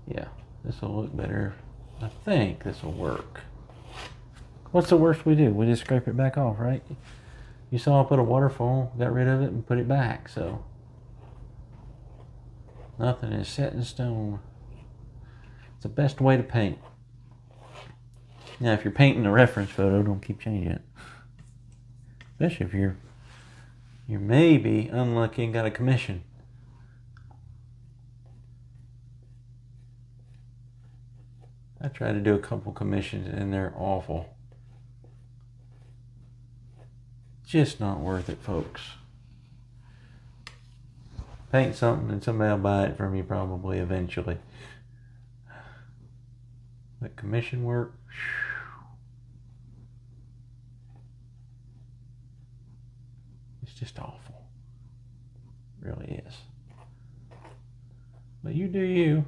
Yeah, this will look better. I think this will work. What's the worst we do? We just scrape it back off, right? You saw I put a waterfall, got rid of it, and put it back, so. Nothing is set in stone. It's the best way to paint. Now, if you're painting a reference photo, don't keep changing it. Especially if you're maybe unlucky and got a commission. I tried to do a couple commissions and they're awful. Just not worth it, folks. Paint something and somebody will buy it from you probably eventually. But commission work, it's just awful. It really is. But you do you.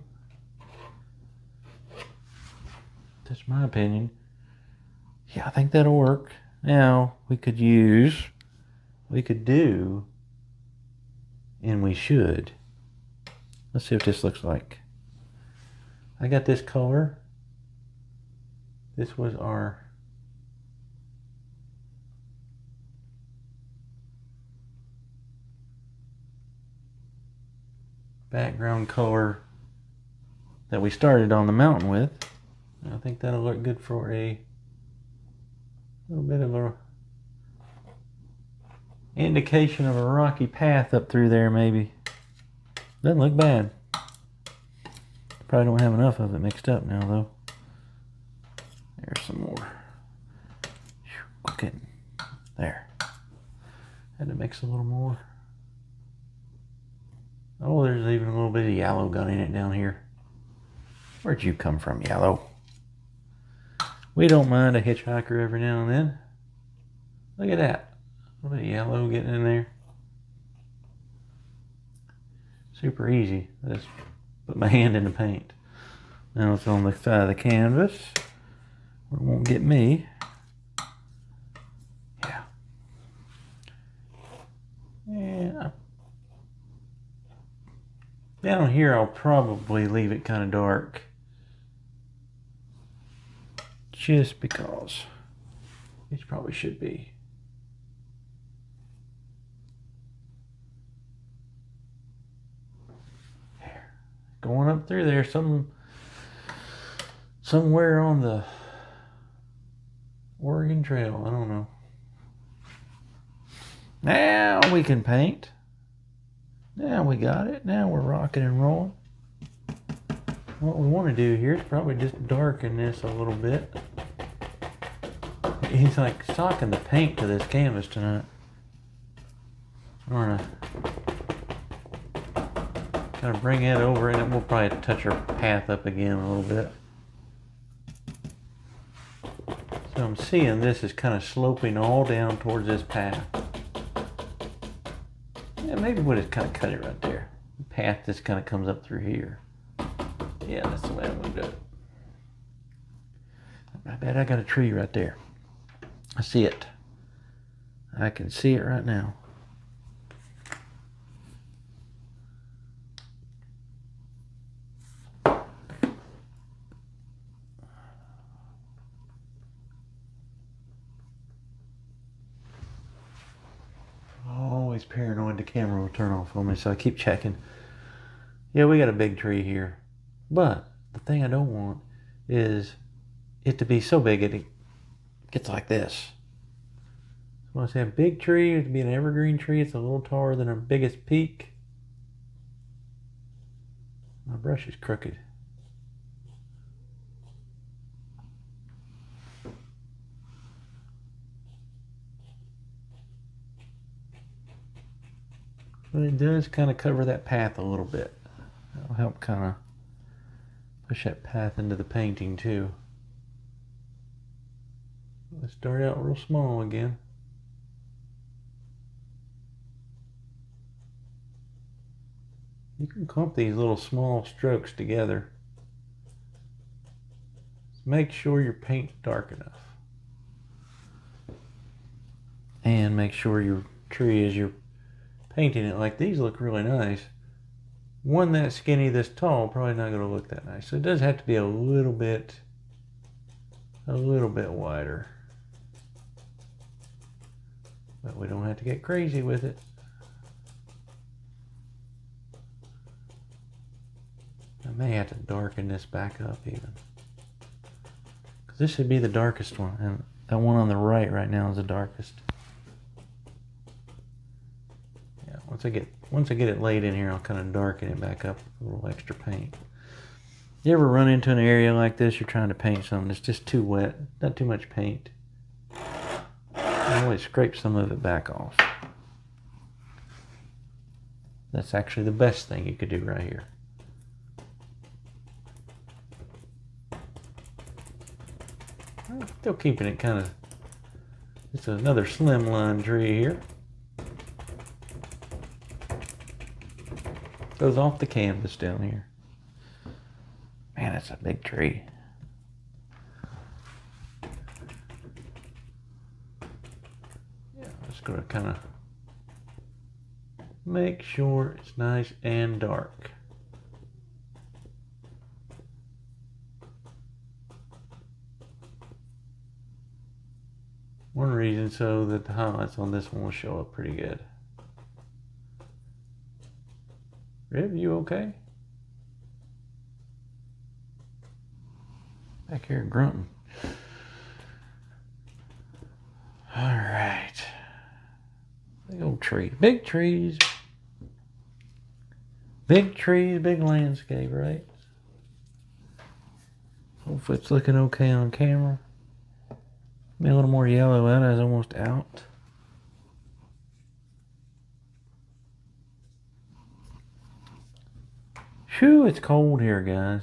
That's my opinion. Yeah, I think that'll work. Now, we could do, and we should. Let's see what this looks like. I got this color. This was our background color that we started on the mountain with. I think that'll look good for a little bit of a indication of a rocky path up through there, maybe. Doesn't look bad. Probably don't have enough of it mixed up now, though. There's some more. Okay, there. Had to mix a little more. Oh, there's even a little bit of yellow gun in it down here. Where'd you come from, yellow? We don't mind a hitchhiker every now and then. Look at that. A little bit of yellow getting in there. Super easy. I just put my hand in the paint. Now it's on the side of the canvas where it won't get me. Yeah. Yeah. Down here I'll probably leave it kind of dark. Just because it probably should be. There. Going up through there, somewhere on the Oregon Trail. I don't know. Now we can paint. Now we got it. Now we're rocking and rolling. What we want to do here is probably just darken this a little bit. He's like socking the paint to this canvas tonight. I'm gonna kind of bring it over, and we'll probably touch our path up again a little bit. So I'm seeing this is kind of sloping all down towards this path. Yeah, maybe we'll just kind of cut it right there. The path just kind of comes up through here. Yeah, that's the way I'm gonna do it. I bet I got a tree right there. I see it. I can see it right now. Always paranoid the camera will turn off on me, so I keep checking. Yeah, we got a big tree here. But the thing I don't want is it to be so big it gets like this. So when I say a big tree, it to be an evergreen tree, it's a little taller than our biggest peak. My brush is crooked. But it does kind of cover that path a little bit. That'll help kind of push that path into the painting too. Let's start out real small again. You can clump these little small strokes together. Just make sure your paint's dark enough. And make sure your tree, as you're painting it, like these look really nice. One that skinny, this tall, probably not going to look that nice. So it does have to be a little bit wider. But we don't have to get crazy with it. I may have to darken this back up even. Because this should be the darkest one. And that one on the right now is the darkest. Yeah, once I get it laid in here, I'll kind of darken it back up with a little extra paint. You ever run into an area like this, you're trying to paint something that's just too wet, not too much paint? I always scrape some of it back off. That's actually the best thing you could do right here. I'm still keeping it kind of, it's another slimline tree here. Goes off the canvas down here. Man, that's a big tree. Yeah, I'm just going to kind of make sure it's nice and dark. One reason so that the highlights on this one will show up pretty good. Rib, you okay? Back here grunting. All right. Big old tree. Big trees. Big trees, big landscape, right? Hopefully it's looking okay on camera. Maybe a little more yellow. That is almost out. Phew, it's cold here, guys.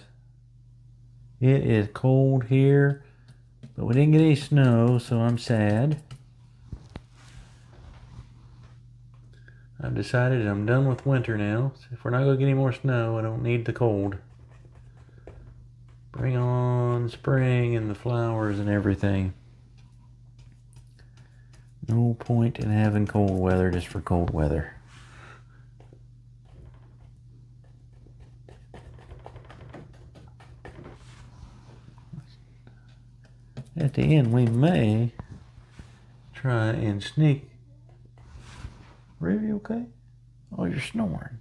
It is cold here, but we didn't get any snow, so I'm sad. I've decided I'm done with winter now. So if we're not going to get any more snow, I don't need the cold. Bring on spring and the flowers and everything. No point in having cold weather just for cold weather. At the end, we may try and sneak. Ruby, okay? Oh, you're snoring.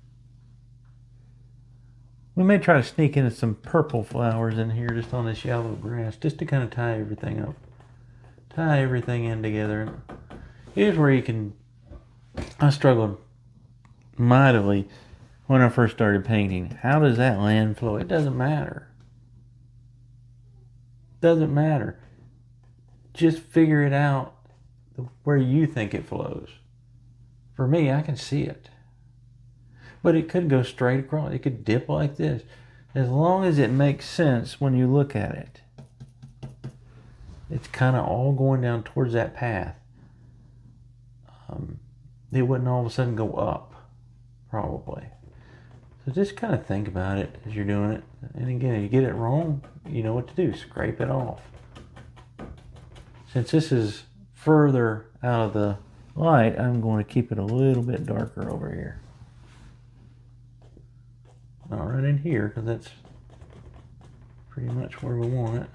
We may try to sneak in some purple flowers in here just on this yellow grass, just to kind of tie everything up. Tie everything in together. Here's where you can... I struggled mightily when I first started painting. How does that land flow? It doesn't matter. Doesn't matter. Just figure it out where you think it flows. For me, I can see it. But it could go straight across. It could dip like this. As long as it makes sense when you look at it. It's kind of all going down towards that path. It wouldn't all of a sudden go up, probably. So just kind of think about it as you're doing it. And again, if you get it wrong, you know what to do. Scrape it off. Since this is further out of the light, I'm going to keep it a little bit darker over here. Not right in here, because that's pretty much where we want it.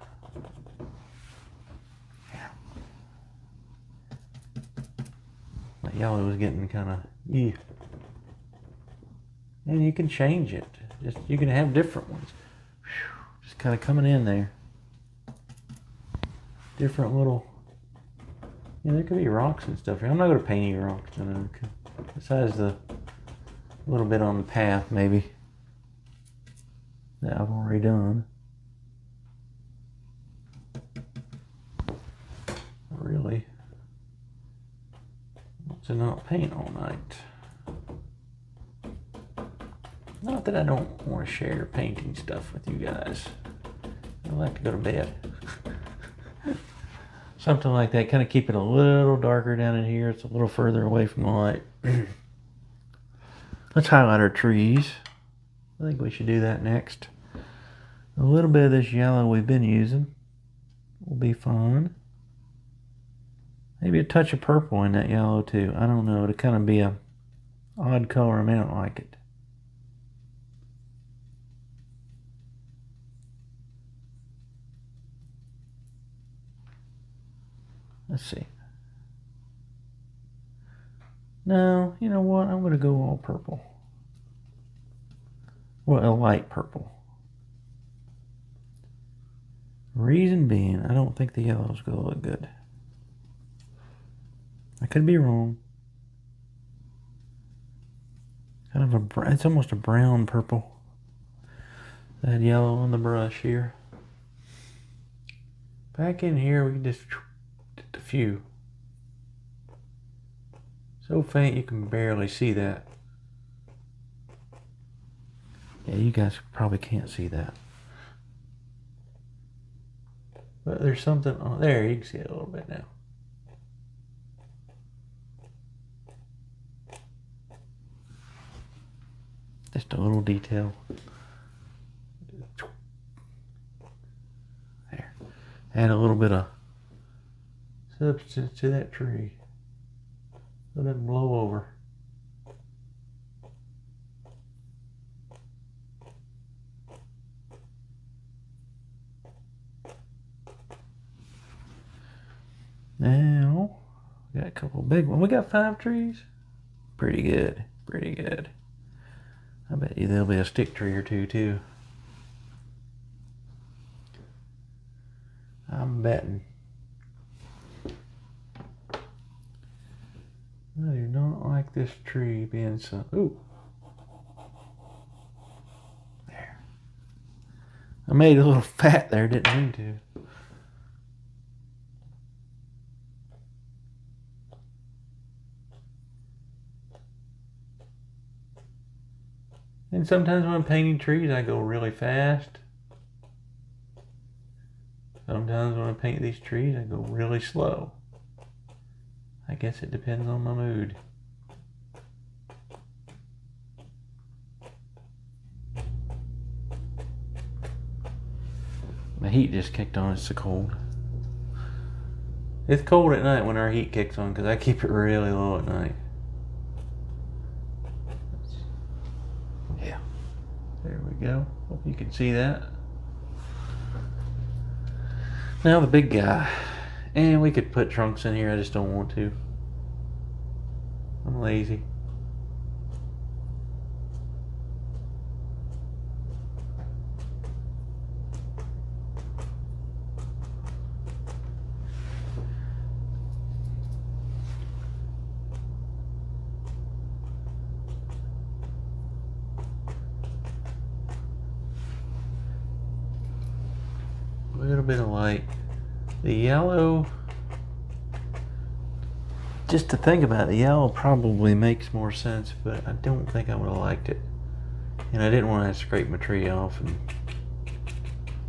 That yellow is getting kind of, yeah. And you can change it. You can have different ones. Just kind of coming in there. Different little, there could be rocks and stuff here. I'm not going to paint any rocks. Besides the little bit on the path, maybe, that I've already done. Really, to not paint all night. Not that I don't want to share painting stuff with you guys. I like to go to bed. Something like that. Kind of keep it a little darker down in here. It's a little further away from the light. Let's highlight our trees. I think we should do that next. A little bit of this yellow we've been using will be fun. Maybe a touch of purple in that yellow too. I don't know. It'll kind of be a odd color. I may not like it. Let's see. No, you know what? I'm going to go all purple. Well, a light purple. Reason being, I don't think the yellow's going to look good. I could be wrong. Kind of it's almost a brown purple. That yellow on the brush here. Back in here, we can just a few. So faint you can barely see that. Yeah, you guys probably can't see that. But there's something on there, you can see it a little bit now. Just a little detail. There. Add a little bit of substance to that tree so it doesn't blow over. Now, we got a couple big ones. We got 5 trees. Pretty good. Pretty good. I bet you there'll be a stick tree or two too. I'm betting. I do not like this tree being so... Ooh. There. I made it a little fat there, didn't mean to. And sometimes when I'm painting trees, I go really fast. Sometimes when I paint these trees, I go really slow. I guess it depends on my mood. The heat just kicked on. It's so cold. It's cold at night when our heat kicks on because I keep it really low at night. Yeah. There we go. Hope you can see that. Now the big guy. And we could put trunks in here. I just don't want to. I'm lazy. A little bit of light. The yellow, just to think about it, the yellow probably makes more sense, but I don't think I would have liked it. And I didn't want to scrape my tree off and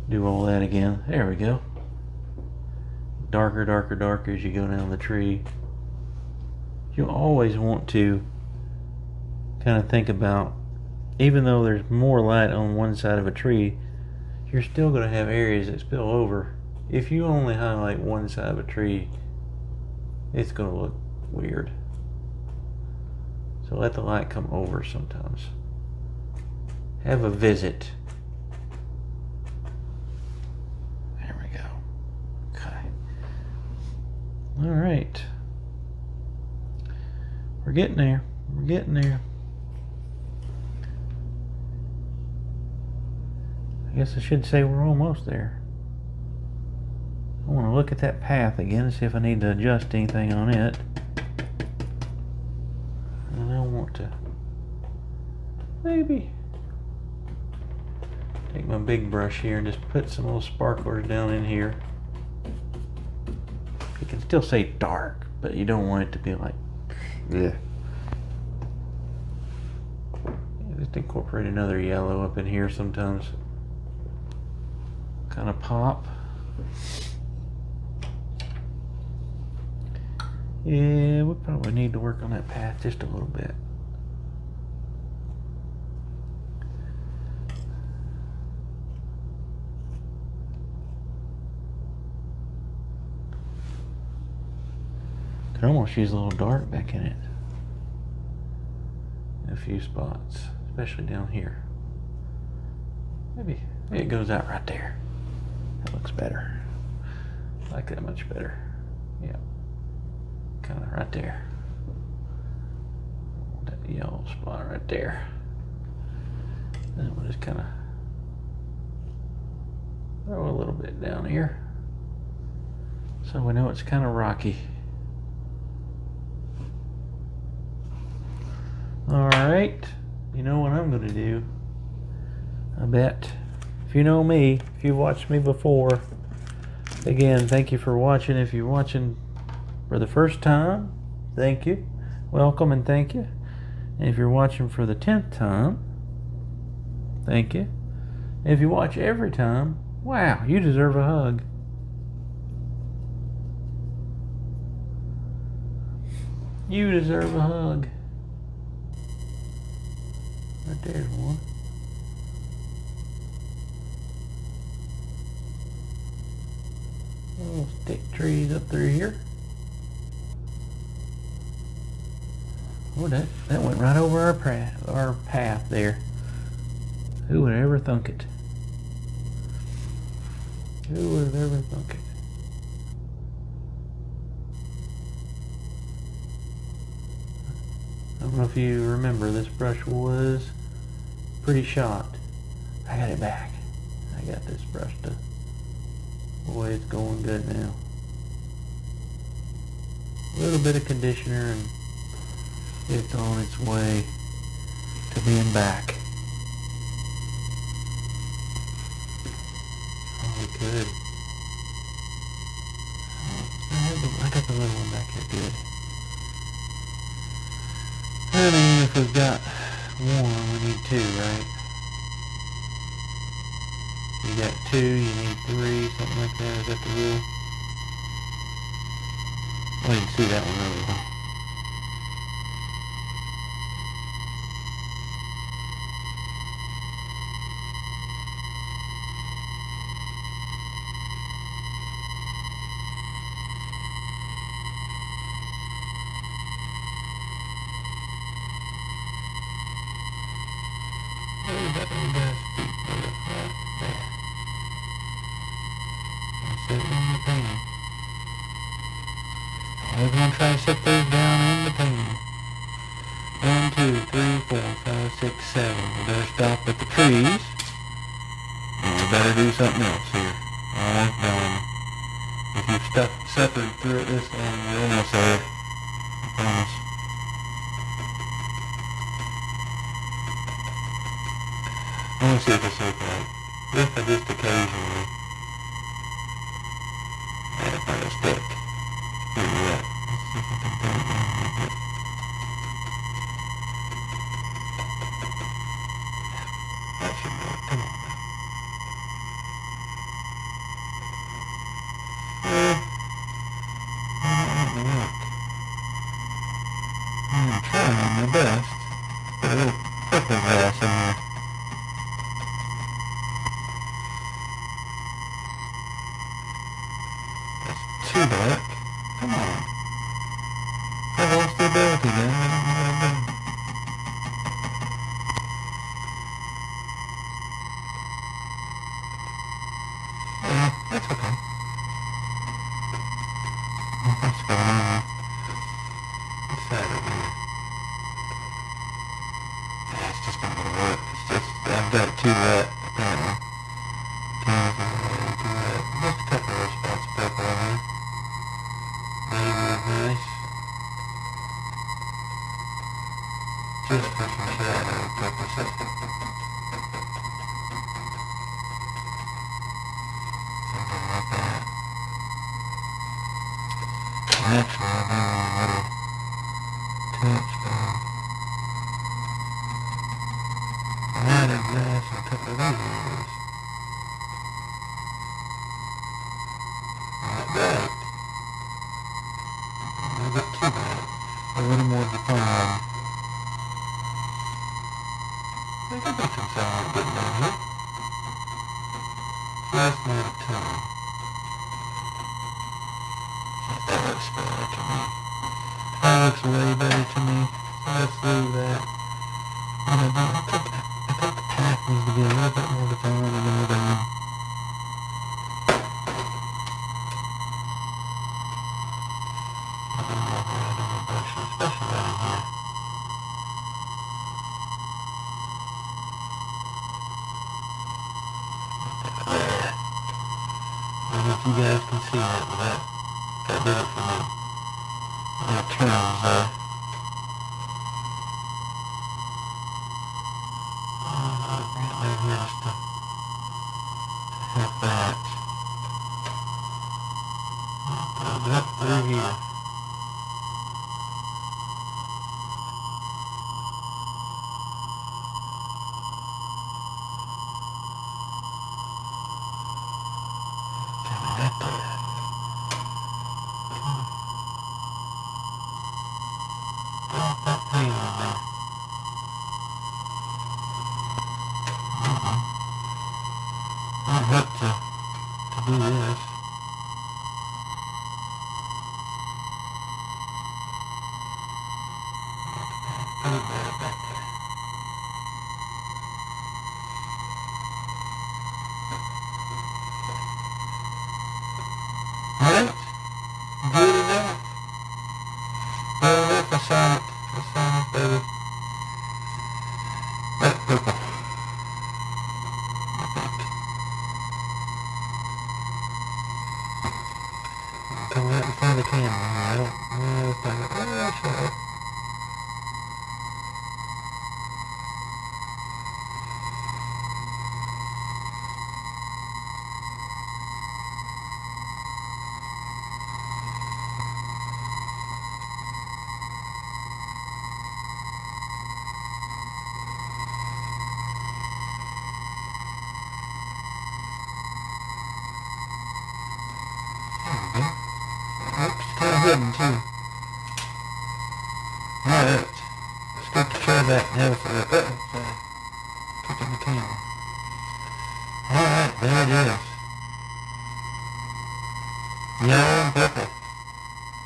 do all that again. There we go. Darker, darker, darker as you go down the tree. You always want to kind of think about, even though there's more light on one side of a tree, you're still going to have areas that spill over. If you only highlight one side of a tree, it's going to look weird. So let the light come over sometimes. Have a visit. There we go. Okay. All right. We're getting there. We're getting there. I guess I should say we're almost there. I want to look at that path again and see if I need to adjust anything on it. And I want to maybe take my big brush here and just put some little sparklers down in here. You can still say dark, but you don't want it to be like, yeah. Just incorporate another yellow up in here sometimes. Kind of pop. Yeah, we probably need to work on that path just a little bit. Could almost use a little dark back in it. In a few spots, especially down here. Maybe it goes out right there. That looks better. I like that much better. Yeah. Kind of right there. That yellow spot right there. Then we'll just kind of throw a little bit down here so we know it's kind of rocky. All right, you know what I'm going to do. I bet if you know me, if you've watched me before, again, thank you for watching. If you're watching for the first time, thank you, welcome, and thank you. And if you're watching for the 10th time, thank you. And if you watch every time, wow, you deserve a hug. You deserve a hug. Right there's one. Little stick trees up through here. Oh, that went right over our path there. Who would ever thunk it? Who would have ever thunk it? I don't know if you remember, this brush was pretty shot. I got it back. I got this brush to... Boy, it's going good now. A little bit of conditioner and it's on its way to being back. Oh, good. I got the little one back here, good. I mean, if we've got one, we need two, right? You got 2, you need 3, something like that. Is that the rule? Oh, you can see that one really well. We're going to try to set those down in the painting. 1, 2, 3, 4, 5, 6, 7. We better stop at the trees. And we better do something else here. Alright, done. If you've suffered through it this long, you're almost there. I promise. I want to see if this looks like. If I just occasionally. Yeah, it's not going to stick. Here we go. Let's see if I can put it down a little bit. That should do it. Come on now. That won't work. I'm trying my best. Put a little purple grass in here. That's too dark. Come on. I've lost the ability then. I don't know what I'm doing. Yeah, that's okay. What's going on here? What's that over here? Yeah, it's just not gonna work. It's just, I've got it too wet, apparently. Canvas is way too wet. Just a couple of spots of purple on here. Maybe nice. Just for some shadow purposes. Something like that. Actually, I do want a little touch of lighter glass in a couple of these areas. Like that. Not that too bad. A little more defined. I think I can sound like getting down here. Just not a ton. That looks better to me. That looks way better to me. So let's leave that. I think the path needs to be a little bit more defined than the other one. A little more red on the brushes, especially right in here. There. I don't know if you guys can see it, but that did it for me. Little trims there. Right here just to help that. Put it up through here. Right there. Drop that paint on there. Might hurt to do this. Put it better back there. Right? Good enough. Good enough. I saw it. I saw it, baby. That purple. I think. Come right in front of the camera. I don't. It's not. Sure. back. That was cooking the camera. Alright, there it is. Yellow and purple.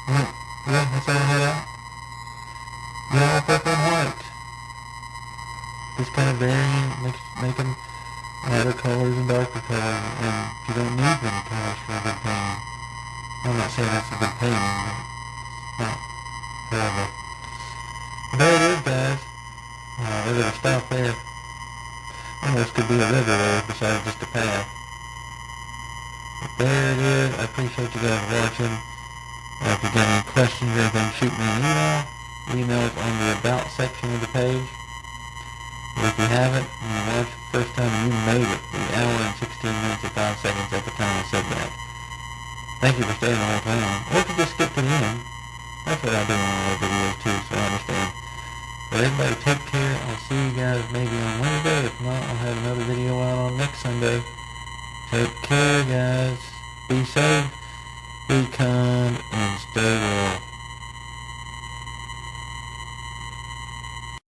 Yeah, that's all I had out. Yellow, purple, and white. Just kind of varying, making lighter colors and darker colors, and you don't need many colors for a good painting. I'm not saying that's a good painting, but not horrible. There it is, guys. We're going to stop there. Almost could be a river there besides just a path. But there it is. I appreciate you guys watching. If you got any questions or anything, shoot me an email. Email is on the About section of the page. Or if you haven't, and you watched the first time, you made it the hour and 16 minutes and 5 seconds at the time I said that. Thank you for staying the whole time. Or if you just skip to the end. That's what I do on all the videos too, so I understand. But everybody take care. I'll see you guys maybe on Wednesday. If not, I'll have another video out on next Sunday. Take care, guys. Be safe.